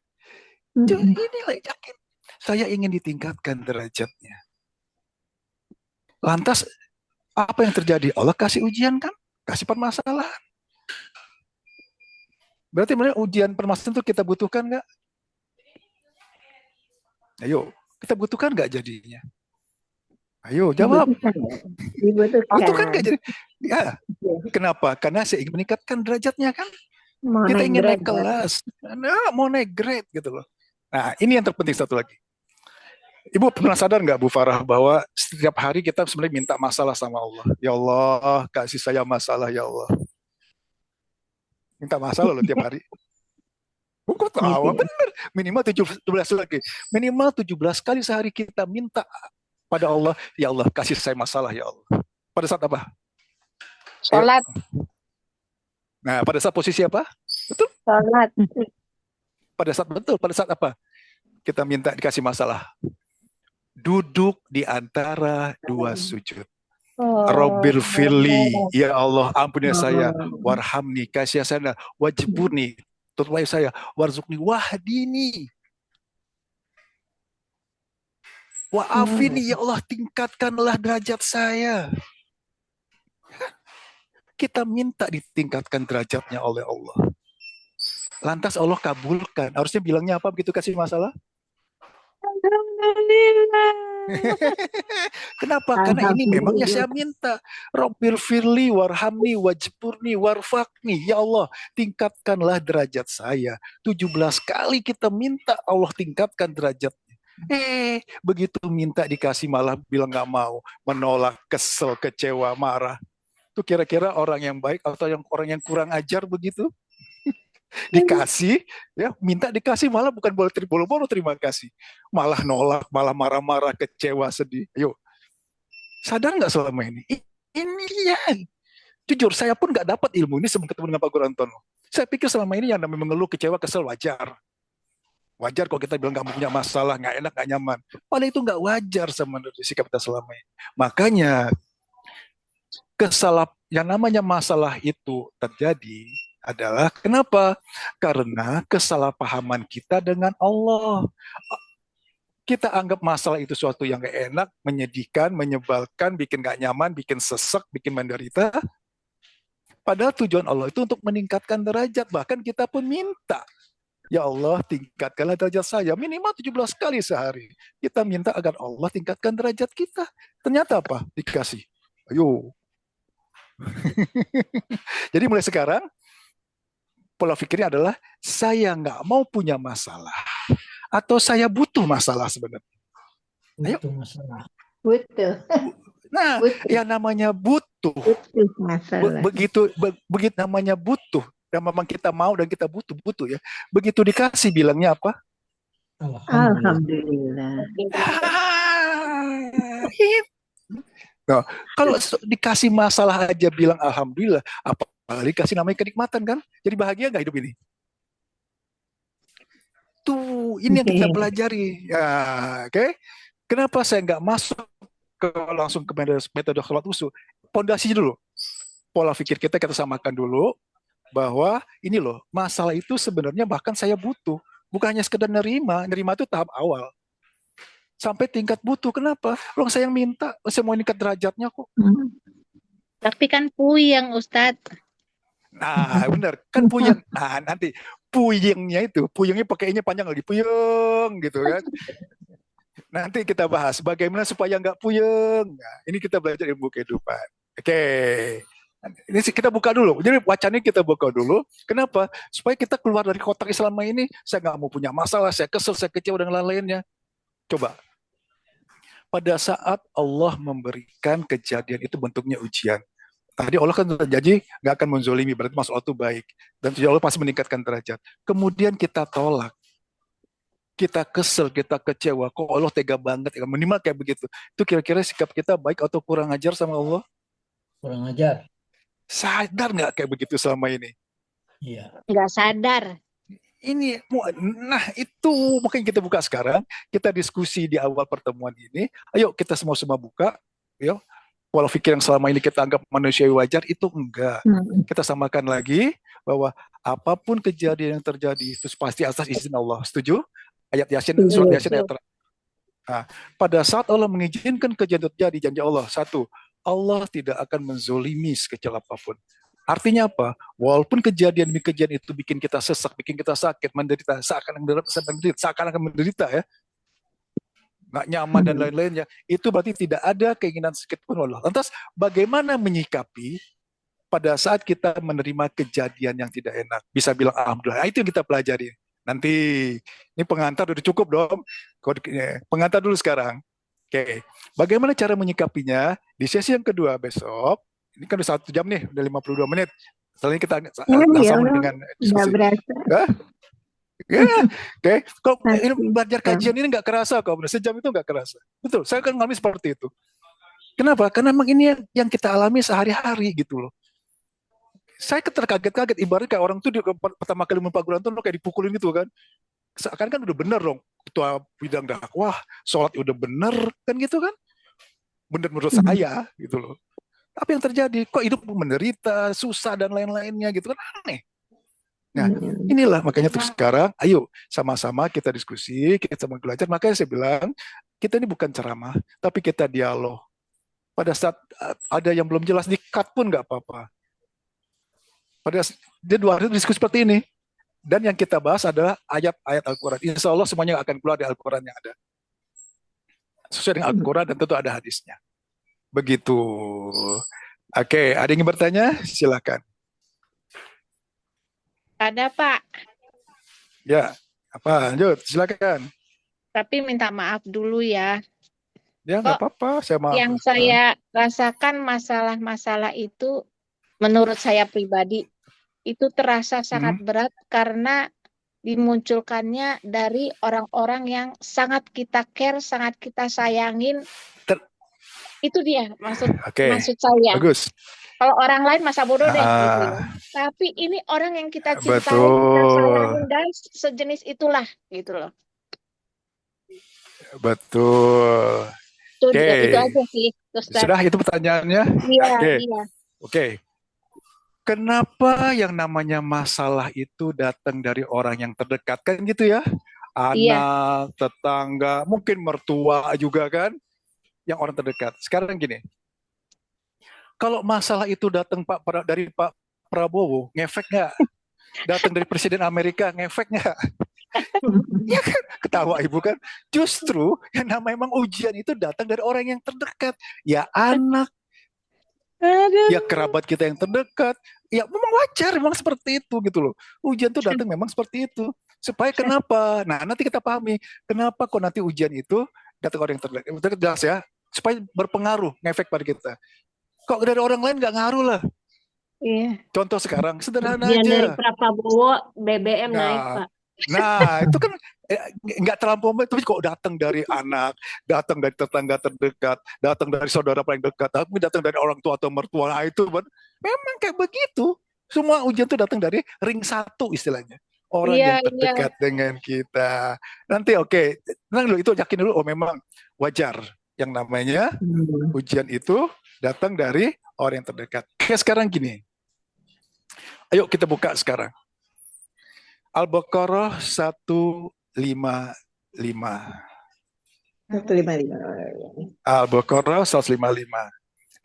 Inilah yakin. Saya ingin ditingkatkan derajatnya. Lantas apa yang terjadi? Allah kasih ujian kan? Kasih permasalahan. Berarti benar ujian permasalahan itu kita butuhkan nggak? Ayo, kita butuhkan nggak jadinya? Ayo, jawab. Dibutuhkan. Butuhkan nggak jadi? Ya, kenapa? Karena saya ingin meningkatkan derajatnya kan? Mau Kita naik ingin naik grade. kelas. Nah, mau naik grade gitu loh. Nah, ini yang terpenting satu lagi. Ibu pernah sadar nggak Bu Farah bahwa setiap hari kita sebenarnya minta masalah sama Allah. Ya Allah, kasih saya masalah ya Allah. Minta masalah loh tiap hari. Kok tahu? Bener. Minimal 17 lagi. Minimal 17 kali sehari kita minta pada Allah, ya Allah kasih saya masalah ya Allah. Pada saat apa? Sholat. Nah, pada saat posisi apa? Betul? Sholat. Pada saat apa? Kita minta dikasih masalah. Duduk di antara dua sujud. Rabbil firli, ya Allah ampuni saya, warhamni, kasih saya, wajibuni, tutupai saya, warzukni, wahdini, wa'afini, ya Allah tingkatkanlah derajat saya. Kita minta ditingkatkan derajatnya oleh Allah. Lantas Allah kabulkan. Harusnya bilangnya apa begitu kasih masalah? Alhamdulillah. Kenapa? Karena ini memang ya saya minta. Rabbil firli warhamni wajburni warfakni. Ya Allah, tingkatkanlah derajat saya. 17 kali kita minta Allah tingkatkan derajatnya. Begitu minta dikasih malah bilang nggak mau. Menolak, kesel, kecewa, marah. Itu kira-kira orang yang baik atau orang yang kurang ajar begitu? Dikasih, ya minta dikasih malah bukan bolo-bolo terima kasih, malah nolak, malah marah-marah, kecewa, sedih. Ayo, sadar nggak selama ini? Ini ya, jujur saya pun nggak dapat ilmu ini sebelum ketemu dengan Pak Guru Antono. Saya pikir selama ini yang namanya mengeluh, kecewa, kesel wajar. Wajar kalau kita bilang nggak punya masalah, nggak enak, nggak nyaman. Padahal itu nggak wajar sama sikap kita selama ini. Makanya yang namanya masalah itu terjadi adalah kenapa? Karena kesalahpahaman kita dengan Allah. Kita anggap masalah itu suatu yang gak enak, menyedihkan, menyebalkan, bikin gak nyaman, bikin sesek, bikin menderita. Padahal tujuan Allah itu untuk meningkatkan derajat. Bahkan kita pun minta, ya Allah tingkatkanlah derajat saya. Minimal 17 kali sehari. Kita minta agar Allah tingkatkan derajat kita. Ternyata apa? Dikasih. Ayo. Jadi mulai sekarang, pola pikirnya adalah saya nggak mau punya masalah atau saya butuh masalah sebenarnya. Ayo. Butuh masalah. Betul. Nah, yang namanya butuh, Masalah. begitu namanya butuh, dan memang kita mau dan kita butuh ya. Begitu dikasih bilangnya apa? Alhamdulillah. Nah, kalau dikasih masalah aja bilang alhamdulillah, apalagi kasih namanya kenikmatan kan? Jadi bahagia nggak hidup ini? Tuh, ini yang kita pelajari. Ya, oke. Kenapa saya nggak masuk langsung ke metode sholat usul? Pondasinya dulu. Pola pikir kita samakan dulu bahwa ini loh, masalah itu sebenarnya bahkan saya butuh. Bukan hanya sekedar nerima. Nerima itu tahap awal. sampai tingkat butuh. Kenapa? Orang saya yang minta, saya mau meningkat derajatnya kok. Tapi kan puyeng, Ustadz. Nah, benar. Kan puyeng. Nah, nanti puyengnya pakainya panjang lagi. Puyeng gitu kan. Nanti kita bahas bagaimana supaya nggak puyeng. Nah, ini kita belajar ilmu kehidupan. Oke. Ini kita buka dulu. Jadi wacananya kita buka dulu. Kenapa? Supaya kita keluar dari kotak Islam ini. Saya nggak mau punya masalah. Saya kesel, saya kecewa dan lain-lainnya. Coba. Pada saat Allah memberikan kejadian itu bentuknya ujian. Tadi Allah kan janji nggak akan menzolimi. Berarti masuk Allah itu baik. Dan Allah pasti meningkatkan derajat. Kemudian kita tolak. Kita kesel, kita kecewa. Kok Allah tega banget. Minimal kayak begitu. Itu kira-kira sikap kita baik atau kurang ajar sama Allah? Kurang ajar. Sadar nggak kayak begitu selama ini? Iya. Nggak sadar. Ini, nah itu mungkin kita buka sekarang. Kita diskusi di awal pertemuan ini. Ayo kita semua buka. Yuk. Walau pikir yang selama ini kita anggap manusiawi wajar, itu enggak. Kita samakan lagi bahwa apapun kejadian yang terjadi itu pasti atas izin Allah. Setuju? Ayat Yasin, surat Yasin ayat terakhir. Nah, pada saat Allah mengizinkan kejadian terjadi, janji Allah, satu, Allah tidak akan menzolimi sekecil apapun. Artinya apa? Walaupun kejadian demi kejadian itu bikin kita sesak, bikin kita sakit, menderita, seakan-akan menderita ya, nggak nyaman dan lain-lainnya, itu berarti tidak ada keinginan sedikit pun Allah. Lantas bagaimana menyikapi pada saat kita menerima kejadian yang tidak enak? Bisa bilang alhamdulillah. Nah, itu yang kita pelajari. Nanti ini pengantar udah cukup dong. Pengantar dulu sekarang. Oke. Bagaimana cara menyikapinya di sesi yang kedua besok? Ini kan udah 1 jam nih, udah 52 menit. Setelah ini kita sama dengan diskusi. Hah? Ya, oke. Kalau ini belajar kajian ini nggak kerasa kok, sejam itu nggak kerasa. Betul, saya kan ngalami seperti itu. Kenapa? Karena memang ini yang kita alami sehari-hari gitu loh. Saya terkaget-kaget, ibaratnya kayak orang tuh pertama kali mempak Quran tuh kayak dipukulin gitu kan. Seakan kan udah bener dong, ketua bidang dakwah, sholat udah bener kan gitu kan. Bener menurut saya gitu loh. Tapi yang terjadi, kok hidup menderita, susah dan lain-lainnya gitu kan, aneh. Nah, inilah makanya terus sekarang, ayo sama-sama kita diskusi, kita sama belajar. Makanya saya bilang, kita ini bukan ceramah, tapi kita dialog. Pada saat ada yang belum jelas, di-cut pun nggak apa-apa. Pada dia 2 hari diskusi seperti ini. Dan yang kita bahas adalah ayat-ayat Al-Quran. Insya Allah semuanya akan keluar di Al-Quran yang ada. Sesuai dengan Al-Quran dan tentu ada hadisnya. Begitu. Oke, ada yang ingin bertanya? Silakan. Ada, Pak. Ya, apa? Lanjut, silakan. Tapi minta maaf dulu ya. Ya, nggak apa-apa. Saya maaf. Yang saya rasakan masalah-masalah itu, menurut saya pribadi, itu terasa sangat berat karena dimunculkannya dari orang-orang yang sangat kita care, sangat kita sayangin. Itu dia maksud saya. Bagus. Kalau orang lain masa bodoh deh gitu ya. Tapi ini orang yang kita cintai, kita sayangin dan sejenis itulah gitu loh. Betul. Itu aja sih, Ustaz. Sudah itu pertanyaannya? Iya, iya. Oke. Kenapa yang namanya masalah itu datang dari orang yang terdekat kan gitu ya? Anak, tetangga, mungkin mertua juga kan? Yang orang terdekat. Sekarang gini. Kalau masalah itu datang dari Pak Prabowo, ngefek nggak? Datang dari Presiden Amerika, ngefek nggak? Ya kan, ketawa ibu kan. Justru yang namanya memang ujian itu datang dari orang yang terdekat. Ya anak, ya kerabat kita yang terdekat. Ya memang wajar, memang seperti itu gitu loh. Ujian itu datang memang seperti itu. Supaya kenapa? Nah nanti kita pahami kenapa kok nanti ujian itu datang orang yang terdekat. Itu jelas ya. Supaya berpengaruh, ngefek pada kita. Kok dari orang lain nggak ngaruh lah. Iya. Contoh sekarang sederhana Ujian aja. dari Prabowo BBM naik, Pak. Nah itu kan nggak terlampau, tapi kok datang dari anak, datang dari tetangga terdekat, datang dari saudara paling dekat, tapi datang dari orang tua atau mertua. Nah, itu memang kayak begitu. Semua ujian itu datang dari ring 1 istilahnya. Orang yang terdekat dengan kita. Nanti tenang dulu, itu yakin dulu, memang wajar yang namanya ujian itu datang dari orang yang terdekat. Kayak sekarang gini. Ayo kita buka sekarang. Al-Baqarah 155. 155. Al-Baqarah 155.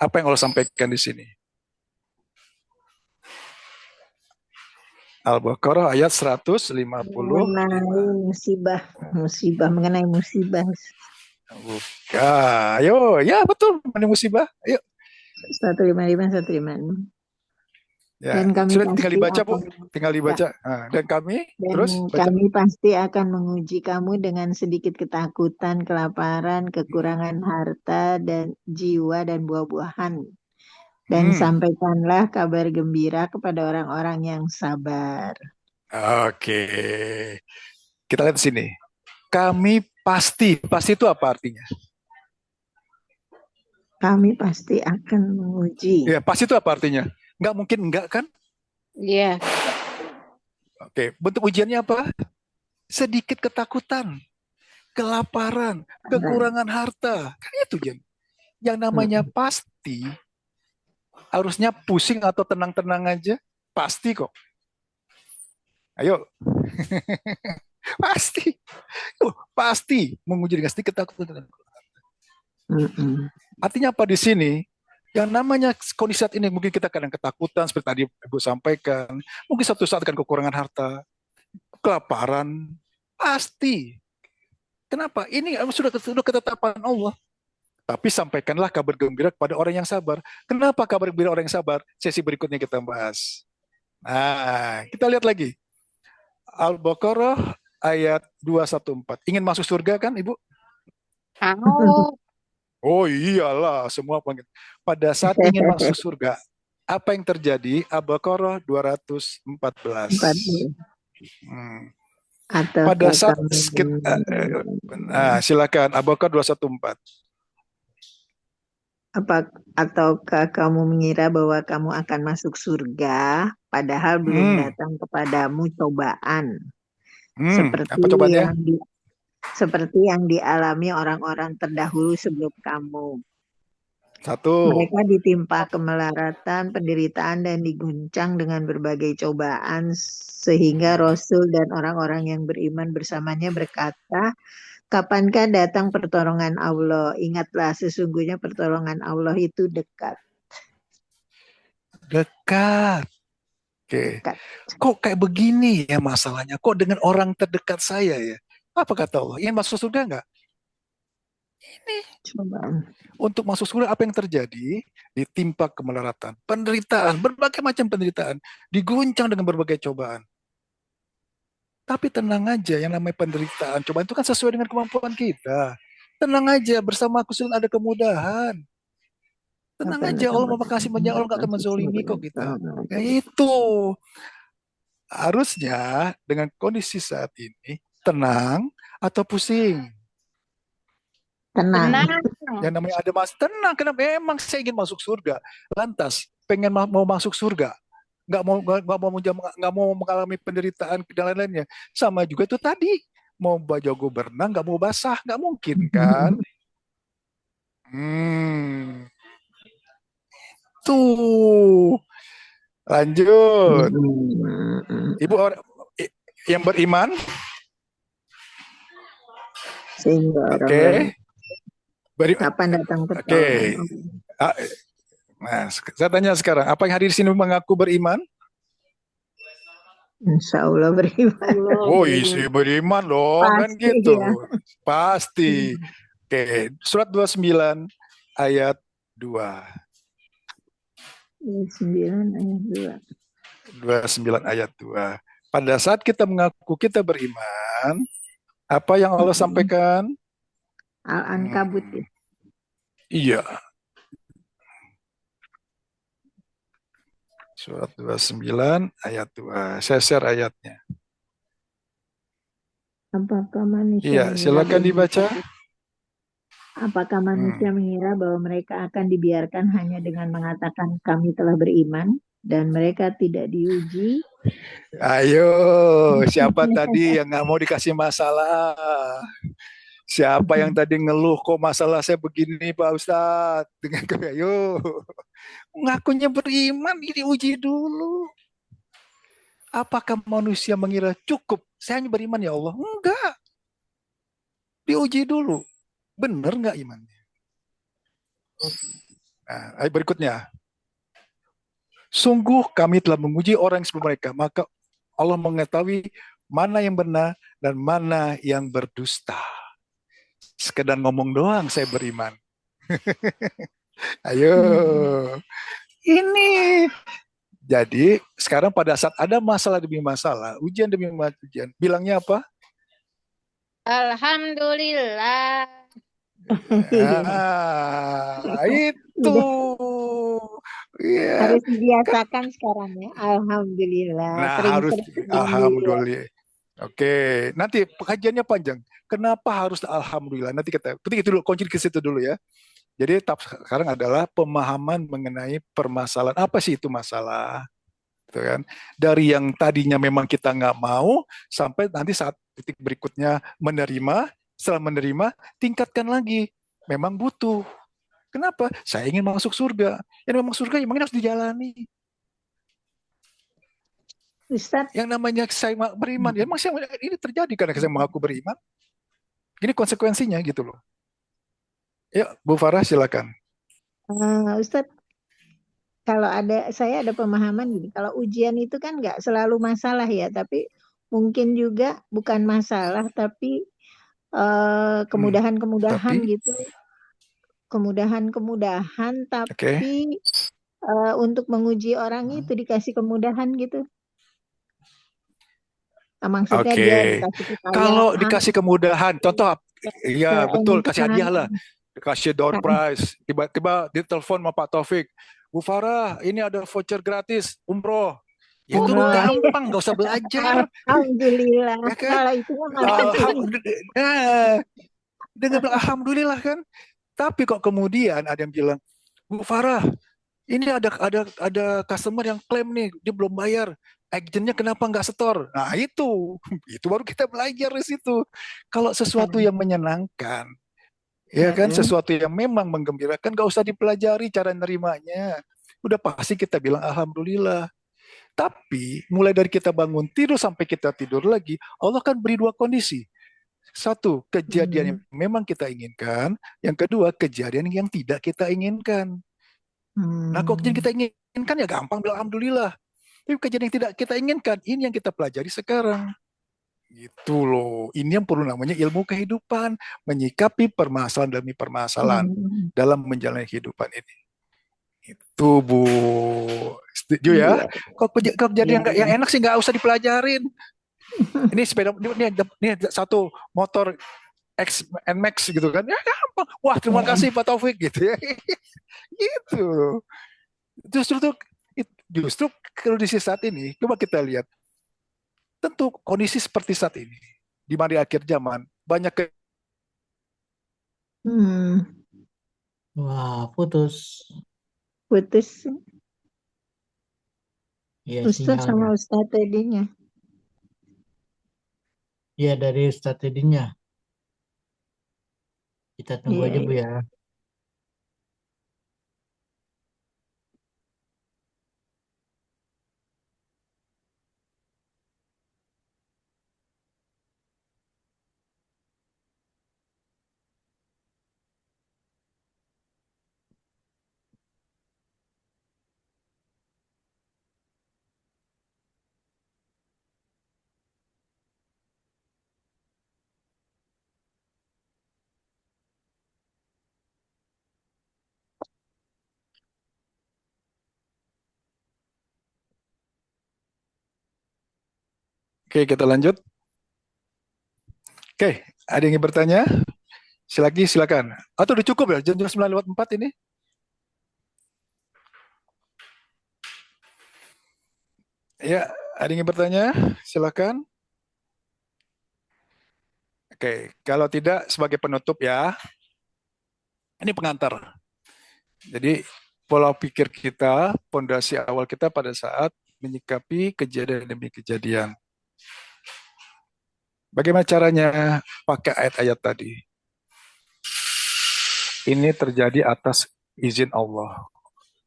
Apa yang Allah sampaikan di sini? Al-Baqarah ayat 150. Mengenai musibah mengenai musibah. Ayo, ya betul, mengenai musibah. Ayo. 155, 156. Ya, Dan kami sudah tinggal pasti dibaca, Bu. akan Tinggal dibaca. Nah, dan kami dan terus baca. kami pasti akan menguji kamu dengan sedikit ketakutan, kelaparan, kekurangan harta dan jiwa dan buah-buahan. Dan sampaikanlah kabar gembira kepada orang-orang yang sabar. Oke. Kita lihat sini. Kami pasti itu apa artinya? Kami pasti akan menguji. Ya, pasti itu apa artinya? Nggak mungkin enggak kan? Iya. Oke, bentuk ujiannya apa? Sedikit ketakutan, kelaparan, kekurangan harta. Kan itu, Jen. Yang namanya pasti, harusnya pusing atau tenang-tenang aja. Pasti kok. Ayo. Pasti. Pasti menguji dengan sedikit ketakutan. Artinya apa di sini? Yang namanya kondisi saat ini mungkin kita kadang ketakutan seperti tadi Ibu sampaikan. Mungkin suatu saat akan kekurangan harta, kelaparan, pasti. Kenapa? Ini sudah ketetapan Allah. Tapi sampaikanlah kabar gembira kepada orang yang sabar. Kenapa kabar gembira orang yang sabar? Sesi berikutnya kita bahas. Nah, kita lihat lagi. Al-Baqarah ayat 214. Ingin masuk surga kan, Ibu? Oh iyalah, semua pengen. Pada saat ingin masuk surga, apa yang terjadi? Al-Baqarah 214. Pada saat silakan Al-Baqarah 214. Ataukah kamu mengira bahwa kamu akan masuk surga, padahal belum datang kepadamu cobaan, seperti yang dialami orang-orang terdahulu sebelum kamu. Mereka ditimpa kemelaratan, penderitaan, dan diguncang dengan berbagai cobaan, sehingga Rasul dan orang-orang yang beriman bersamanya berkata, kapankah datang pertolongan Allah? Ingatlah, sesungguhnya pertolongan Allah itu dekat. Dekat. Oke. Kok kayak begini ya masalahnya? Kok dengan orang terdekat saya ya? Apa kata Allah? Ingin masuk surga enggak? Ini. Cobaan. Untuk masuk surga apa yang terjadi? Ditimpa kemelaratan, penderitaan, berbagai macam penderitaan, diguncang dengan berbagai cobaan. Tapi tenang aja, yang namanya penderitaan, cobaan itu kan sesuai dengan kemampuan kita. Tenang aja, bersama aku selalu ada kemudahan. Tenang aja, Allah mau kasih banyak, Allah gak akan menzolimi kok kita. Ya itu. Harusnya dengan kondisi saat ini, tenang atau pusing? Tenang. Yang namanya ada tenang, karena memang saya ingin masuk surga. Lantas, pengen mau masuk surga. Nggak mau mengalami penderitaan dan lain-lainnya. Sama juga itu tadi. Mau jago berenang, nggak mau basah. Nggak mungkin kan? Tuh. Lanjut. Ibu yang beriman. Oke. Kapan datang pertolongan? Nah, saya tanya sekarang, apa yang hadir di sini mengaku beriman? Insya Allah beriman. Oh, isi beriman dong, kan gitu. Ya. Pasti. Oke, surat 29 ayat 2. 29 ayat 2. 29 ayat 2. Pada saat kita mengaku kita beriman, apa yang Allah sampaikan? Al-Ankabut. Iya. Surat 29 ayat 2. Saya share ayatnya. Apakah manusia Iya, silakan dibaca. Apakah manusia mengira bahwa mereka akan dibiarkan hanya dengan mengatakan kami telah beriman dan mereka tidak diuji? Ayo, siapa tadi yang nggak mau dikasih masalah? Siapa yang tadi ngeluh kok masalah saya begini Pak Ustadz? Dengan ayo, ngakunya beriman, diuji dulu. Apakah manusia mengira cukup? Saya hanya beriman ya Allah? Enggak. Diuji dulu. Benar nggak imannya? Nah, ayat berikutnya. Sungguh kami telah menguji orang sebelum mereka, maka Allah mengetahui mana yang benar dan mana yang berdusta. Sekedar ngomong doang saya beriman. Ayo. Ini. Jadi sekarang pada saat ada masalah demi masalah, ujian demi ujian, bilangnya apa? Alhamdulillah. Itu. Ya. Harus dibiasakan sekarang ya. Alhamdulillah. Nah, harus Sering-sering alhamdulillah. Oke, nanti kajiannya panjang. Kenapa harus alhamdulillah? Nanti kita ketik itu dulu, kunci ke situ dulu ya. Jadi tahap sekarang adalah pemahaman mengenai permasalahan. Apa sih itu masalah? Gitu kan? Dari yang tadinya memang kita nggak mau, sampai nanti saat titik berikutnya menerima, setelah menerima, tingkatkan lagi. Memang butuh. Kenapa? Saya ingin masuk surga. Yang memang surga memang harus dijalani. Ustadz, Yang namanya saya beriman, ya memang ini terjadi karena saya mengaku beriman. Ini konsekuensinya gitu loh. Ya, Bu Farah silakan. Ustadz, kalau saya ada pemahaman gini, kalau ujian itu kan nggak selalu masalah ya, tapi mungkin juga bukan masalah, tapi kemudahan-kemudahan Tapi, gitu, kemudahan-kemudahan, oke. tapi untuk menguji orang itu dikasih kemudahan gitu. Nah, maksudnya dia Oke. dikasih Kalau kekayaan, dikasih kemudahan, contoh, ya betul, kasih hadiah lah. keenakan. Kasih door prize. Tiba-tiba ditelepon sama Pak Taufik. Bu Farah, ini ada voucher gratis, umroh. Ya itu Umroh. gampang, nggak usah belajar. Alhamdulillah. Ya kan? Kalau itu mah Dengan bilang alhamdulillah kan. Tapi kok kemudian ada yang bilang, Bu Farah, ini ada customer yang klaim nih, dia belum bayar. Agennya kenapa nggak setor? Nah itu baru kita belajar di situ. Kalau sesuatu yang menyenangkan, ya kan, sesuatu yang memang menggembirakan, nggak usah dipelajari cara nerimanya. Udah pasti kita bilang alhamdulillah. Tapi mulai dari kita bangun tidur sampai kita tidur lagi, Allah kan beri dua kondisi. Satu, kejadian yang memang kita inginkan. Yang kedua, kejadian yang tidak kita inginkan. Nah, kalau kejadian kita inginkan ya gampang bilang alhamdulillah. Tapi kejadian yang tidak kita inginkan, ini yang kita pelajari sekarang. Gitu loh. Ini yang perlu namanya ilmu kehidupan. Menyikapi permasalahan demi permasalahan dalam menjalani kehidupan ini. Itu Bu. Setuju ya? Kalau kejadian yang enak sih nggak usah dipelajarin. Ini sepeda, ini satu motor X Max gitu kan. Ya gampang. Wah, terima kasih Pak Taufik gitu ya. Gitu. Justru kondisi saat ini, coba kita lihat. Tentu kondisi seperti saat ini, di mana di akhir zaman, banyak Wah, putus. Iya, Ustadz sama sinyalnya. Ustadz tadinya. Iya, dari Ustadz tadinya. Kita tunggu aja Bu ya. Oke, kita lanjut. Oke, ada yang ingin bertanya? Silakan. Atau udah cukup ya, jam 9:04 ini? Ya, ada yang ingin bertanya? Silakan. Oke, kalau tidak sebagai penutup ya, ini pengantar. Jadi pola pikir kita, fondasi awal kita pada saat menyikapi kejadian demi kejadian. Bagaimana caranya pakai ayat-ayat tadi? Ini terjadi atas izin Allah.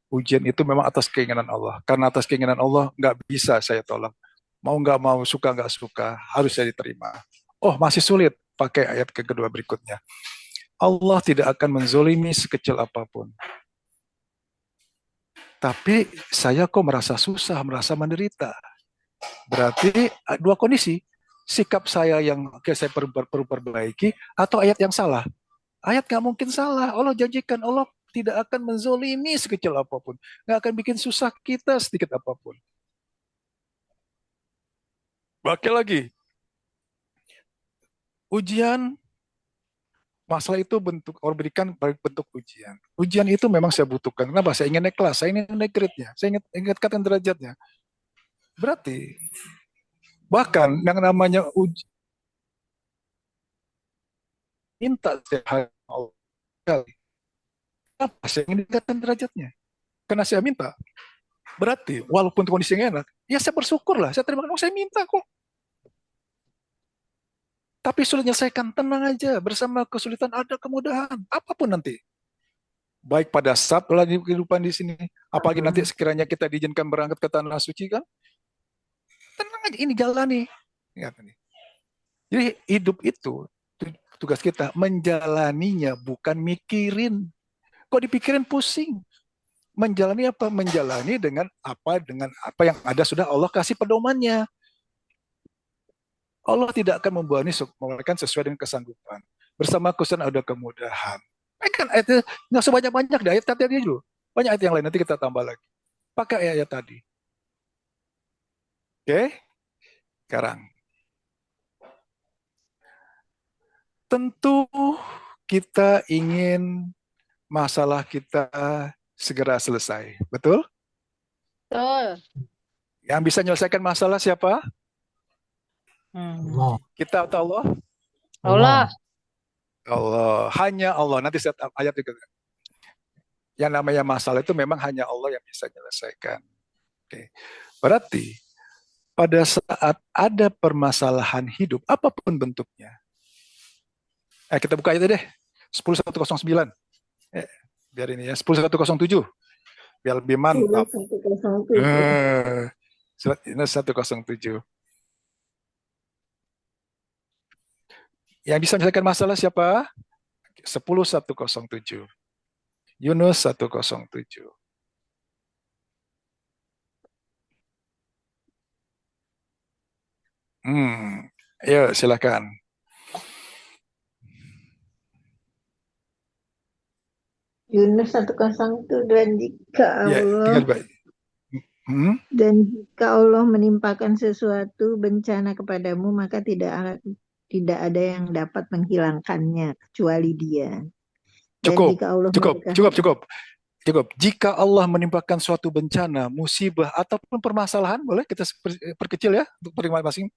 Ujian itu memang atas keinginan Allah. Karena atas keinginan Allah nggak bisa saya tolak. Mau nggak mau, suka nggak suka, harus saya diterima. Oh, masih sulit. Pakai ayat kedua berikutnya. Allah tidak akan menzolimi sekecil apapun. Tapi saya kok merasa susah, merasa menderita. Berarti dua kondisi. Sikap saya yang saya perlu perbaiki atau ayat yang salah. Ayat nggak mungkin salah. Allah janjikan Allah tidak akan menzolimi sekecil apapun. Nggak akan bikin susah kita sedikit apapun. Bakal lagi. Ujian, masalah itu bentuk, Allah berikan bentuk ujian. Ujian itu memang saya butuhkan. Kenapa? Saya ingin naik kelas, saya ingin naik grade-nya, saya ingin tingkatkan derajatnya. Berarti, bahkan yang namanya ujian, minta setiap hari Allah. Kenapa? Saya ingin tingkatkan derajatnya. Karena saya minta. Berarti, walaupun kondisinya enak, ya saya bersyukur lah. Saya terima kasih, saya minta kok. Tapi sulit menyelesaikan, tenang aja. Bersama kesulitan ada kemudahan. Apapun nanti. Baik pada saat lagi kehidupan di sini. Apalagi nanti sekiranya kita diizinkan berangkat ke tanah suci kan. Tenang aja, ini jalani. Jadi hidup itu, tugas kita menjalaninya, bukan mikirin. Kok dipikirin pusing. Menjalani apa? Menjalani dengan apa yang ada sudah Allah kasih pedomannya. Allah tidak akan membawa ini memberikan sesuai dengan kesanggupan. Bersama kesulitan ada kemudahan. Kan ayatnya nggak sebanyak-banyak deh, ayat tadi dulu. Banyak ayat yang lain, nanti kita tambah lagi. Pakai ayat tadi. Oke? Sekarang. Tentu kita ingin masalah kita segera selesai. Betul? Betul. Yang bisa menyelesaikan masalah siapa? Allah. Kita atau Allah? Allah. Allah. Hanya Allah. Nanti saya ayat juga. Yang namanya masalah itu memang hanya Allah yang bisa menyelesaikan. Oke. Berarti pada saat ada permasalahan hidup, apapun bentuknya. Kita buka itu deh. 10109. Biar ini ya. 10107. Biar lebih mantap. 107. Yang bisa menyelesaikan masalah siapa? 10107. Yunus 107. Ayo silakan. Yunus 101 dan jika Allah dan jika Allah menimpakan sesuatu bencana kepadamu maka tidak ada yang dapat menghilangkannya kecuali Dia. Cukup. Jika Allah menimpakan suatu bencana, musibah ataupun permasalahan, boleh kita perkecil ya untuk masing-masing.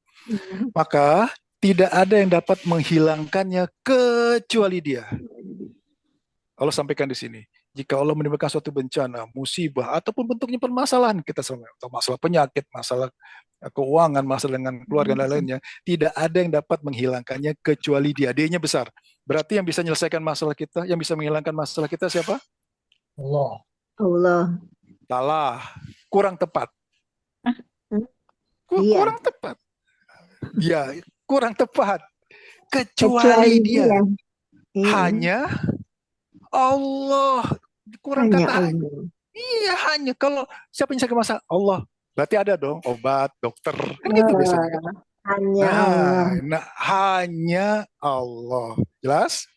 Maka tidak ada yang dapat menghilangkannya kecuali Dia. Allah sampaikan di sini. Jika Allah menimpakan suatu bencana, musibah ataupun bentuknya permasalahan, kita masalah penyakit, masalah keuangan, masalah dengan keluarga dan lainnya, tidak ada yang dapat menghilangkannya kecuali Dia. Dia-nya besar. Berarti yang bisa menyelesaikan masalah kita, yang bisa menghilangkan masalah kita siapa? Allah. Salah. Kurang tepat. Kurang tepat. Ya, kurang tepat. Kecuali Dia. Hanya Allah. Kurang kata. Iya, hanya. Kalau siapa yang menyelesaikan masalah? Allah. Berarti ada dong obat, dokter. Kan gitu biasanya. Hanya Allah. Hanya Allah. Jelas?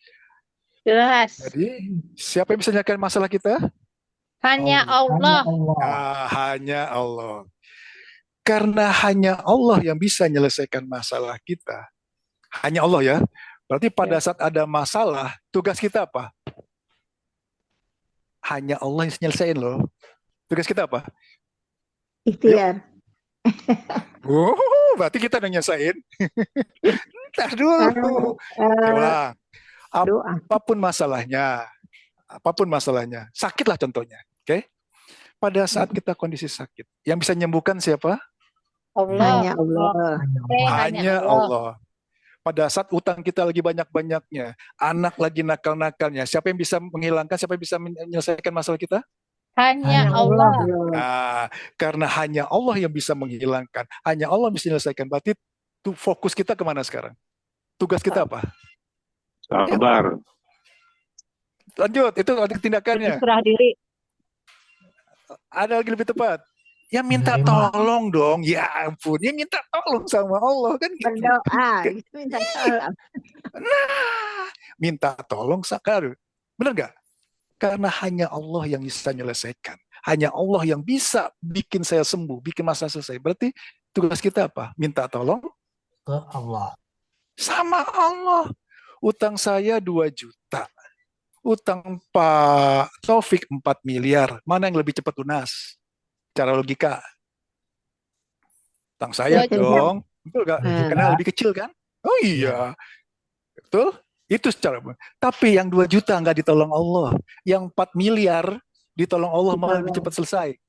Jelas. Jadi, siapa yang bisa menyelesaikan masalah kita? Hanya Allah. Hanya Allah. Karena hanya Allah yang bisa menyelesaikan masalah kita. Hanya Allah ya. Berarti pada saat ada masalah, tugas kita apa? Hanya Allah yang nyelesain loh. Tugas kita apa? Ikhtiar. Berarti kita udah nyelesain. Ntar dulu. Apapun masalahnya, sakitlah contohnya, oke? Pada saat kita kondisi sakit, yang bisa menyembuhkan siapa? Allah. Hanya Allah. Pada saat utang kita lagi banyak-banyaknya, anak lagi nakal-nakalnya, siapa yang bisa menghilangkan, siapa yang bisa menyelesaikan masalah kita? Hanya Allah. Karena hanya Allah yang bisa menghilangkan, hanya Allah bisa menyelesaikan. Berarti fokus kita kemana sekarang? Tugas kita apa? Sabar. Lanjut, itu tindakannya. Berserah diri. Ada lagi lebih tepat. Ya minta Menerima. tolong dong. Ya ampun, ya minta tolong sama Allah kan gitu. Berdoa, itu minta tolong. Nah, minta tolong sakar. Benar nggak? Karena hanya Allah yang bisa menyelesaikan. Hanya Allah yang bisa bikin saya sembuh, bikin masalah selesai. Berarti tugas kita apa? Minta tolong Ke Allah. sama Allah. Utang saya 2 juta. Utang Pak Taufik 4 miliar. Mana yang lebih cepat lunas? Cara logika. Utang saya 2 juta. dong. Betul nggak? Karena Juta. lebih kecil kan? Oh iya. Betul? Itu secara. Tapi yang 2 juta nggak ditolong Allah. Yang 4 miliar ditolong Allah malah lebih cepat selesai.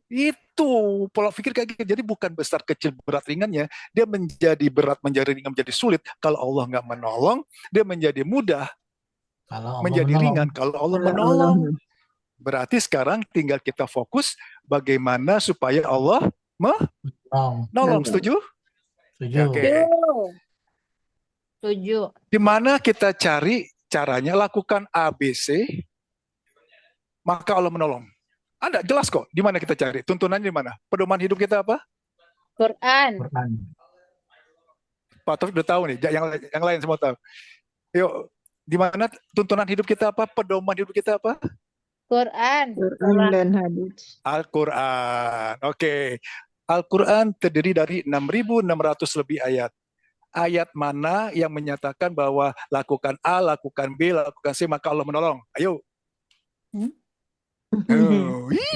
Itu pola pikir kayak gitu. Jadi bukan besar kecil berat ringannya, dia menjadi berat, menjadi ringan, menjadi sulit. Kalau Allah nggak menolong, dia menjadi mudah, Kalau Allah menjadi menolong. ringan. Kalau Allah Kalau menolong, Allah. berarti sekarang tinggal kita fokus bagaimana supaya Allah Menolong. menolong. Setuju? Setuju. Oke. Setuju. Di mana kita cari caranya, lakukan ABC, maka Allah menolong. Ada jelas kok. Di mana kita cari? Tuntunannya di mana? Pedoman hidup kita apa? Quran. Quran. Pak Taufik udah tahu nih. Yang lain semua tahu. Yuk, di mana tuntunan hidup kita apa? Pedoman hidup kita apa? Quran. Quran dan hadis. Al-Quran. Oke. Al-Quran terdiri dari 6.600 lebih ayat. Ayat mana yang menyatakan bahwa lakukan A, lakukan B, lakukan C, maka Allah menolong? Ayo.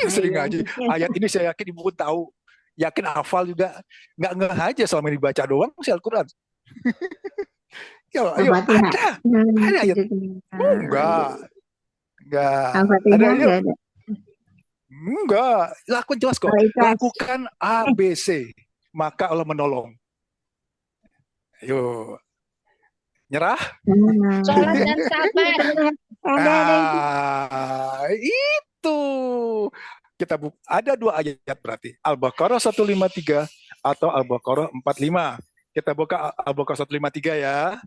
Sering aja. Ayat ini saya yakin ibu pun tahu. Yakin hafal juga. Nggak ngeh aja selama ini baca doang sih Al-Quran. Ayo, ada. Ada ayat. Enggak. Al-Fatihah Ada, nggak ada. Enggak. Lakukan jelas kok. Lakukan A, B, C. Maka Allah menolong. Ayo. Nyerah? Sholat dan sabar. Itu. Kita ada 2 ayat berarti. Al-Baqarah 153 atau Al-Baqarah 45. Kita buka Al-Baqarah 153 ya.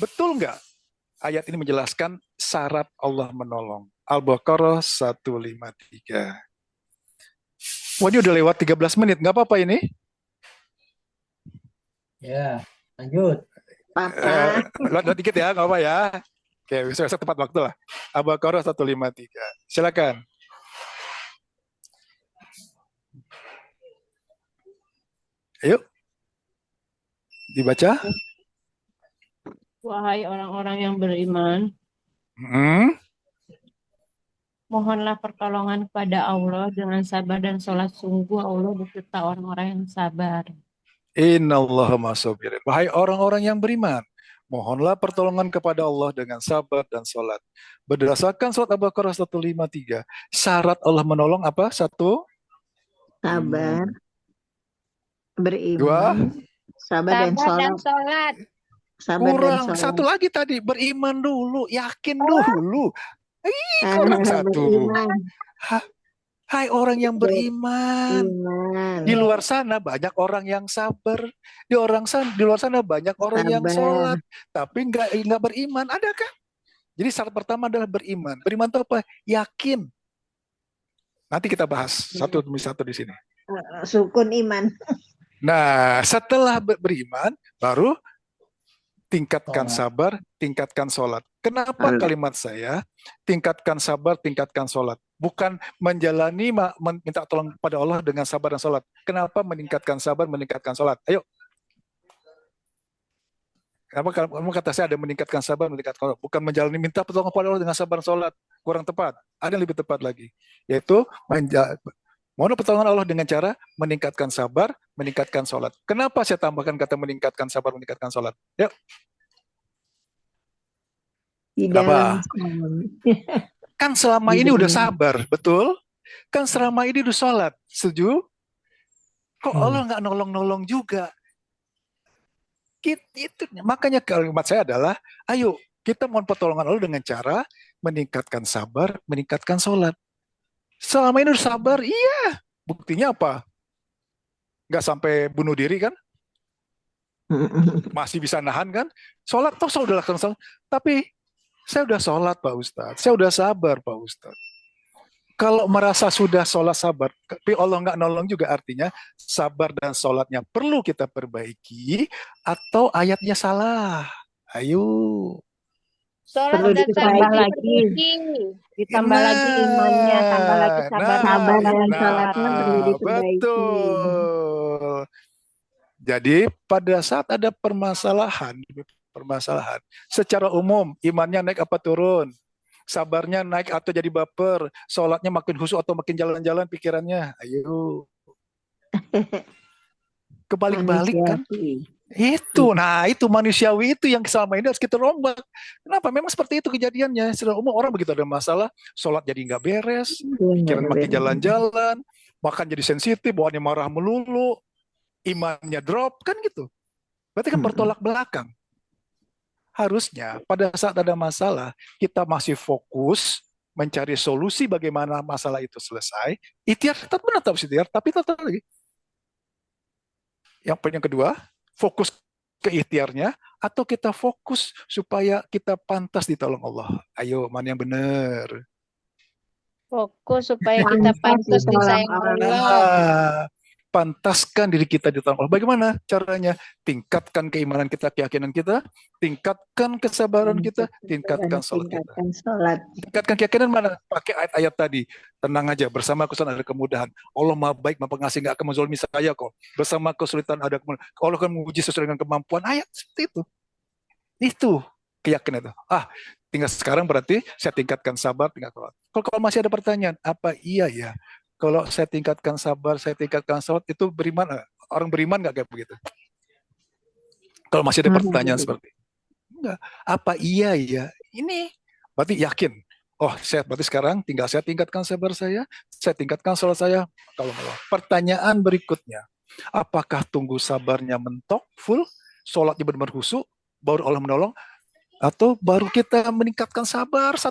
Betul nggak? Ayat ini menjelaskan syarat Allah menolong. Al-Baqarah 153. Wah, ini udah lewat 13 menit. Nggak apa-apa ini? Ya, lanjut. Lewat dikit ya, nggak apa ya. Oke, bisa tepat waktu lah. Al-Baqarah 153. Silakan. Ayo. Dibaca. Wahai orang-orang yang beriman, mohonlah pertolongan kepada Allah dengan sabar dan sholat. Sungguh Allah beserta orang-orang yang sabar. Innallaha ma'as-sabirin. Wahai orang-orang yang beriman, mohonlah pertolongan kepada Allah dengan sabar dan sholat. Berdasarkan surat Al-Baqarah 153, syarat Allah menolong apa? 1, Sabar, Dua, beriman, sabar dan sholat. Sabar kurang dan sholat. 1 lagi tadi, beriman dulu, yakin dulu. Kurang 1. Beriman. Hai orang yang beriman. Iman. Di luar sana banyak orang yang sabar. Di luar sana banyak orang yang sholat, tapi nggak beriman. Adakah? Jadi syarat pertama adalah beriman. Beriman itu apa? Yakin. Nanti kita bahas satu demi satu di sini. Sukun iman. Nah, setelah beriman, baru tingkatkan sabar, tingkatkan sholat. Kenapa kalimat saya tingkatkan sabar, tingkatkan sholat? Bukan menjalani minta tolong kepada Allah dengan sabar dan sholat. Kenapa meningkatkan sabar, meningkatkan sholat? Ayo. Kenapa kamu kata saya ada meningkatkan sabar, meningkatkan sholat? Bukan menjalani minta pertolongan kepada Allah dengan sabar dan sholat. Kurang tepat. Ada yang lebih tepat lagi. Yaitu mohon pertolongan Allah dengan cara meningkatkan sabar, meningkatkan sholat. Kenapa saya tambahkan kata meningkatkan sabar, meningkatkan sholat? Yuk. Kenapa? Kan selama ini udah sabar, betul? Kan selama ini udah sholat, setuju? Kok Allah nggak nolong-nolong juga? Itu, makanya kalimat saya adalah, ayo kita mohon pertolongan Allah dengan cara meningkatkan sabar, meningkatkan sholat. Selama ini udah sabar, iya. Buktinya apa? Nggak sampai bunuh diri kan? Masih bisa nahan kan? Sholat toh saya udah lakukan sholat. Tapi saya udah sholat Pak Ustadz. Saya udah sabar Pak Ustadz. Kalau merasa sudah sholat sabar, tapi Allah nggak nolong juga, artinya sabar dan sholatnya perlu kita perbaiki atau ayatnya salah. Ayo. Sholat Perlu dan sabar Ditambah diperbaiki. lagi, diperbaiki. ditambah lagi imannya, tambah lagi sabar Sabar dan dan sholatnya perlu sholat. diperbaiki. betul. Jadi pada saat ada permasalahan, secara umum imannya naik apa turun? Sabarnya naik atau jadi baper? Sholatnya makin khusyuk atau makin jalan-jalan pikirannya? Ayo. Kebalik-balik kan? Manusiawi. Itu, nah itu manusiawi itu yang selama ini harus kita rombak. Kenapa? Memang seperti itu kejadiannya. Secara umum orang begitu ada masalah, sholat jadi nggak beres, Iya, nggak pikiran makin beres. jalan-jalan, makan jadi sensitif, bawaannya marah melulu, imannya drop, kan gitu. Berarti kan bertolak belakang. Harusnya pada saat ada masalah, kita masih fokus mencari solusi bagaimana masalah itu selesai. Ikhtiar tetap benar, tetap ikhtiar, tapi tetap lagi. Yang poin yang kedua, fokus ke ikhtiarnya, atau kita fokus supaya kita pantas ditolong Allah. Ayo, mana yang benar? Fokus supaya kita Pantas pantas ditolong disayang Allah. Allah. Pantaskan diri kita ditolong Allah. Bagaimana caranya? Tingkatkan keimanan kita, keyakinan kita, tingkatkan kesabaran kita, tingkatkan sholat kita. Tingkatkan sholat. Tingkatkan keyakinan mana? Pakai ayat-ayat tadi. Tenang aja, bersama kesulitan ada kemudahan. Allah maha baik, maha pengasih, nggak akan menzalimi saya kok. Bersama kesulitan ada kemudahan. Allah akan menguji sesuai dengan kemampuan. Ayat seperti itu. Itu keyakinan itu. Tinggal sekarang berarti saya tingkatkan sabar, tingkatkan sholat. Kalau masih ada pertanyaan, apa iya ya? Kalau saya tingkatkan sabar, saya tingkatkan sholat, itu beriman? Orang beriman nggak kayak begitu? Kalau masih ada pertanyaan seperti itu. Enggak. Apa iya ya? Ini berarti yakin. Oh, saya berarti sekarang tinggal saya tingkatkan sabar saya tingkatkan sholat saya. Kalau pertanyaan berikutnya, apakah tunggu sabarnya mentok, full, sholatnya benar-benar khusyuk, baru Allah menolong, atau baru kita meningkatkan sabar 1%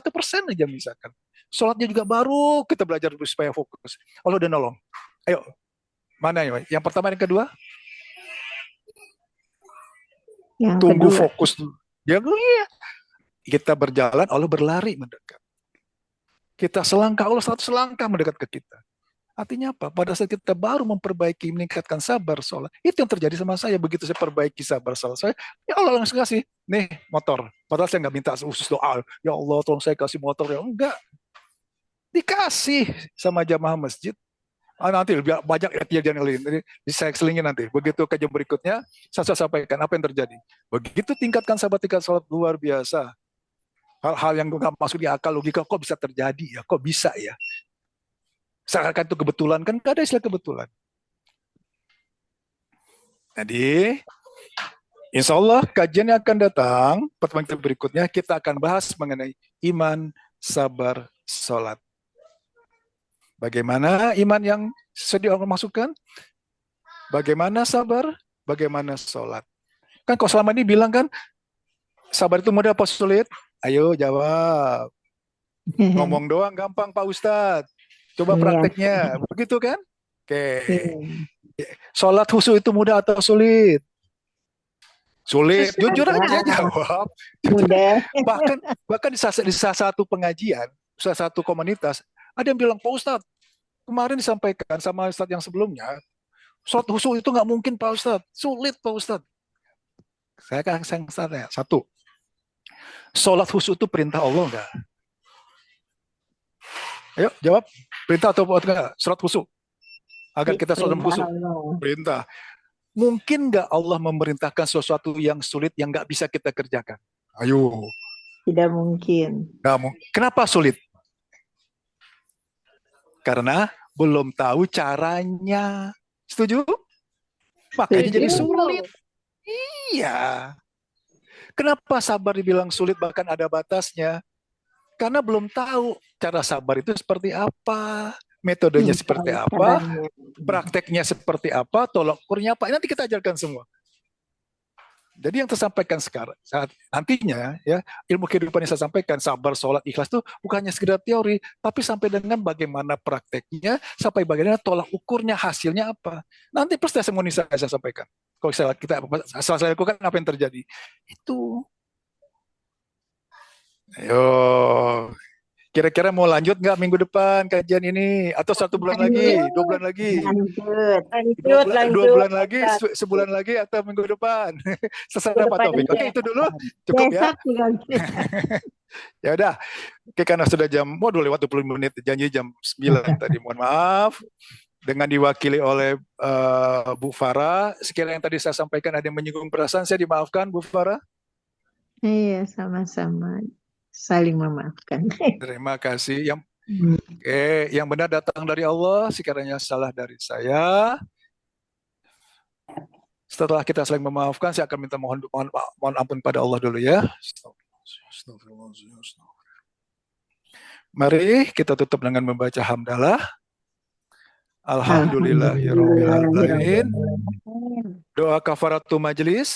aja misalkan. Sholatnya juga baru kita belajar dulu supaya fokus. Allah udah nolong. Ayo, mana ya? Yang pertama, yang kedua? Yang Tunggu kedua. fokus dulu. Ya, iya. Kita berjalan, Allah berlari mendekat. Kita selangkah, Allah 100 langkah mendekat ke kita. Artinya apa? Pada saat kita baru memperbaiki, meningkatkan sabar sholat, itu yang terjadi sama saya. Begitu saya perbaiki sabar sholat saya, ya Allah langsung kasih, nih motor. Padahal saya nggak minta khusus doa, ya Allah tolong saya kasih motor. Ya enggak. Dikasih sama jamaah masjid. Nanti lebih banyak kejadian yang lain. Jadi saya selingin nanti. Begitu kajian berikutnya, saya sampaikan apa yang terjadi. Begitu tingkatkan sabar, tingkat sholat luar biasa. Hal-hal yang nggak masuk di akal logika, kok bisa terjadi ya? Kok bisa ya? Seakan itu kebetulan, kan nggak ada istilah kebetulan. Jadi, insya Allah kajian yang akan datang, pertemuan kita berikutnya, kita akan bahas mengenai iman, sabar, sholat. Bagaimana iman yang sedia Allah masukkan? Bagaimana sabar? Bagaimana sholat? Kan kok selama ini bilang kan, sabar itu mudah apa sulit? Ayo jawab. Ngomong doang gampang Pak Ustadz. Coba prakteknya. Begitu kan? Oke. Sholat khusyuk itu mudah atau sulit? Sulit. Jujur aja jawab. Mudah. Bahkan di salah satu pengajian, salah satu komunitas, ada yang bilang, Pak Ustadz, kemarin disampaikan sama Ustadz yang sebelumnya, sholat khusyuk itu nggak mungkin Pak Ustadz. Sulit Pak Ustadz. Saya tanya, satu, sholat khusyuk itu perintah Allah nggak? Ayo jawab, perintah atau enggak? Sholat khusyuk. Agar kita sholat khusyuk. Perintah. Mungkin nggak Allah memerintahkan sesuatu yang sulit yang nggak bisa kita kerjakan? Ayo. Tidak mungkin. Nggak mungkin. Kenapa sulit? Karena belum tahu caranya. Setuju? Makanya jadi sulit. Iya. Kenapa sabar dibilang sulit bahkan ada batasnya? Karena belum tahu cara sabar itu seperti apa, metodenya seperti apa, prakteknya seperti apa, tolak ukurnya apa. Nanti kita ajarkan semua. Jadi yang tersampaikan sekarang, nantinya ya ilmu kehidupan yang saya sampaikan, sabar, sholat, ikhlas itu bukannya sekedar teori, tapi sampai dengan bagaimana prakteknya, sampai bagaimana tolak ukurnya, hasilnya apa. Nanti pasti saya sampaikan. Kalau kita salah saya lakukan apa yang terjadi? Itu. Ayo, kira-kira mau lanjut nggak minggu depan kajian ini? Atau 1 bulan lagi, 2 bulan lagi? Lanjut. Dua bulan lagi, sebulan lagi, atau minggu depan? Seserah Pak Taufik. Oke, itu dulu cukup ya. Besok juga. Ya udah. Oke, karena sudah jam, waduh lewat 20 menit, janji jam 9 tadi. Mohon maaf. Dengan diwakili oleh Bu Farah. Sekiranya yang tadi saya sampaikan ada yang menyinggung perasaan, saya dimaafkan Bu Farah. Iya, sama-sama. Saling memaafkan. Terima kasih. Yang benar datang dari Allah, sekiranya salah dari saya. Setelah kita saling memaafkan, saya akan minta mohon ampun pada Allah dulu ya. Mari kita tutup dengan membaca hamdalah. Alhamdulillahirrahmanirrahim. Doa kafaratul majlis.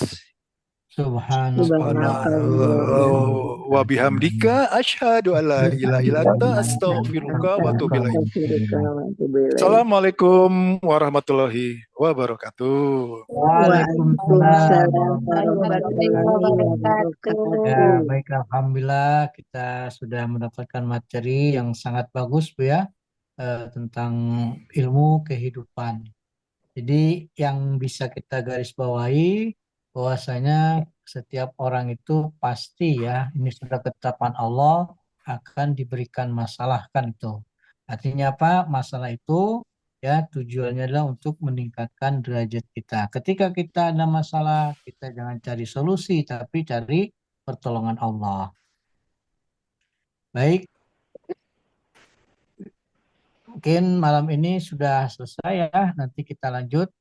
Subhanallah wa bihamdika asyhadu an la ilaha illa anta astaghfiruka wa atubu ilaik. Assalamualaikum warahmatullahi wabarakatuh. Waalaikumsalam warahmatullahi wabarakatuh. Ya, baik, alhamdulillah kita sudah mendapatkan materi yang sangat bagus Bu ya, tentang ilmu kehidupan. Jadi yang bisa kita garis bawahi bahwasanya setiap orang itu pasti ya, ini sudah ketetapan Allah, akan diberikan masalah kan itu. Artinya apa? Masalah itu ya tujuannya adalah untuk meningkatkan derajat kita. Ketika kita ada masalah, kita jangan cari solusi, tapi cari pertolongan Allah. Baik. Mungkin malam ini sudah selesai ya. Nanti kita lanjut.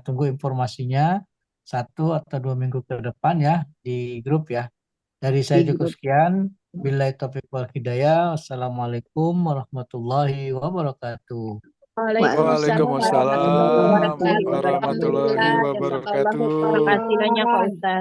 Tunggu informasinya 1 atau 2 minggu ke depan ya di grup ya. Dari saya cukup sekian. Billahi taufiq wal hidayah. Wassalamualaikum warahmatullahi wabarakatuh. Waalaikumsalam warahmatullahi wabarakatuh. Terima kasih banyak Pak Ustaz.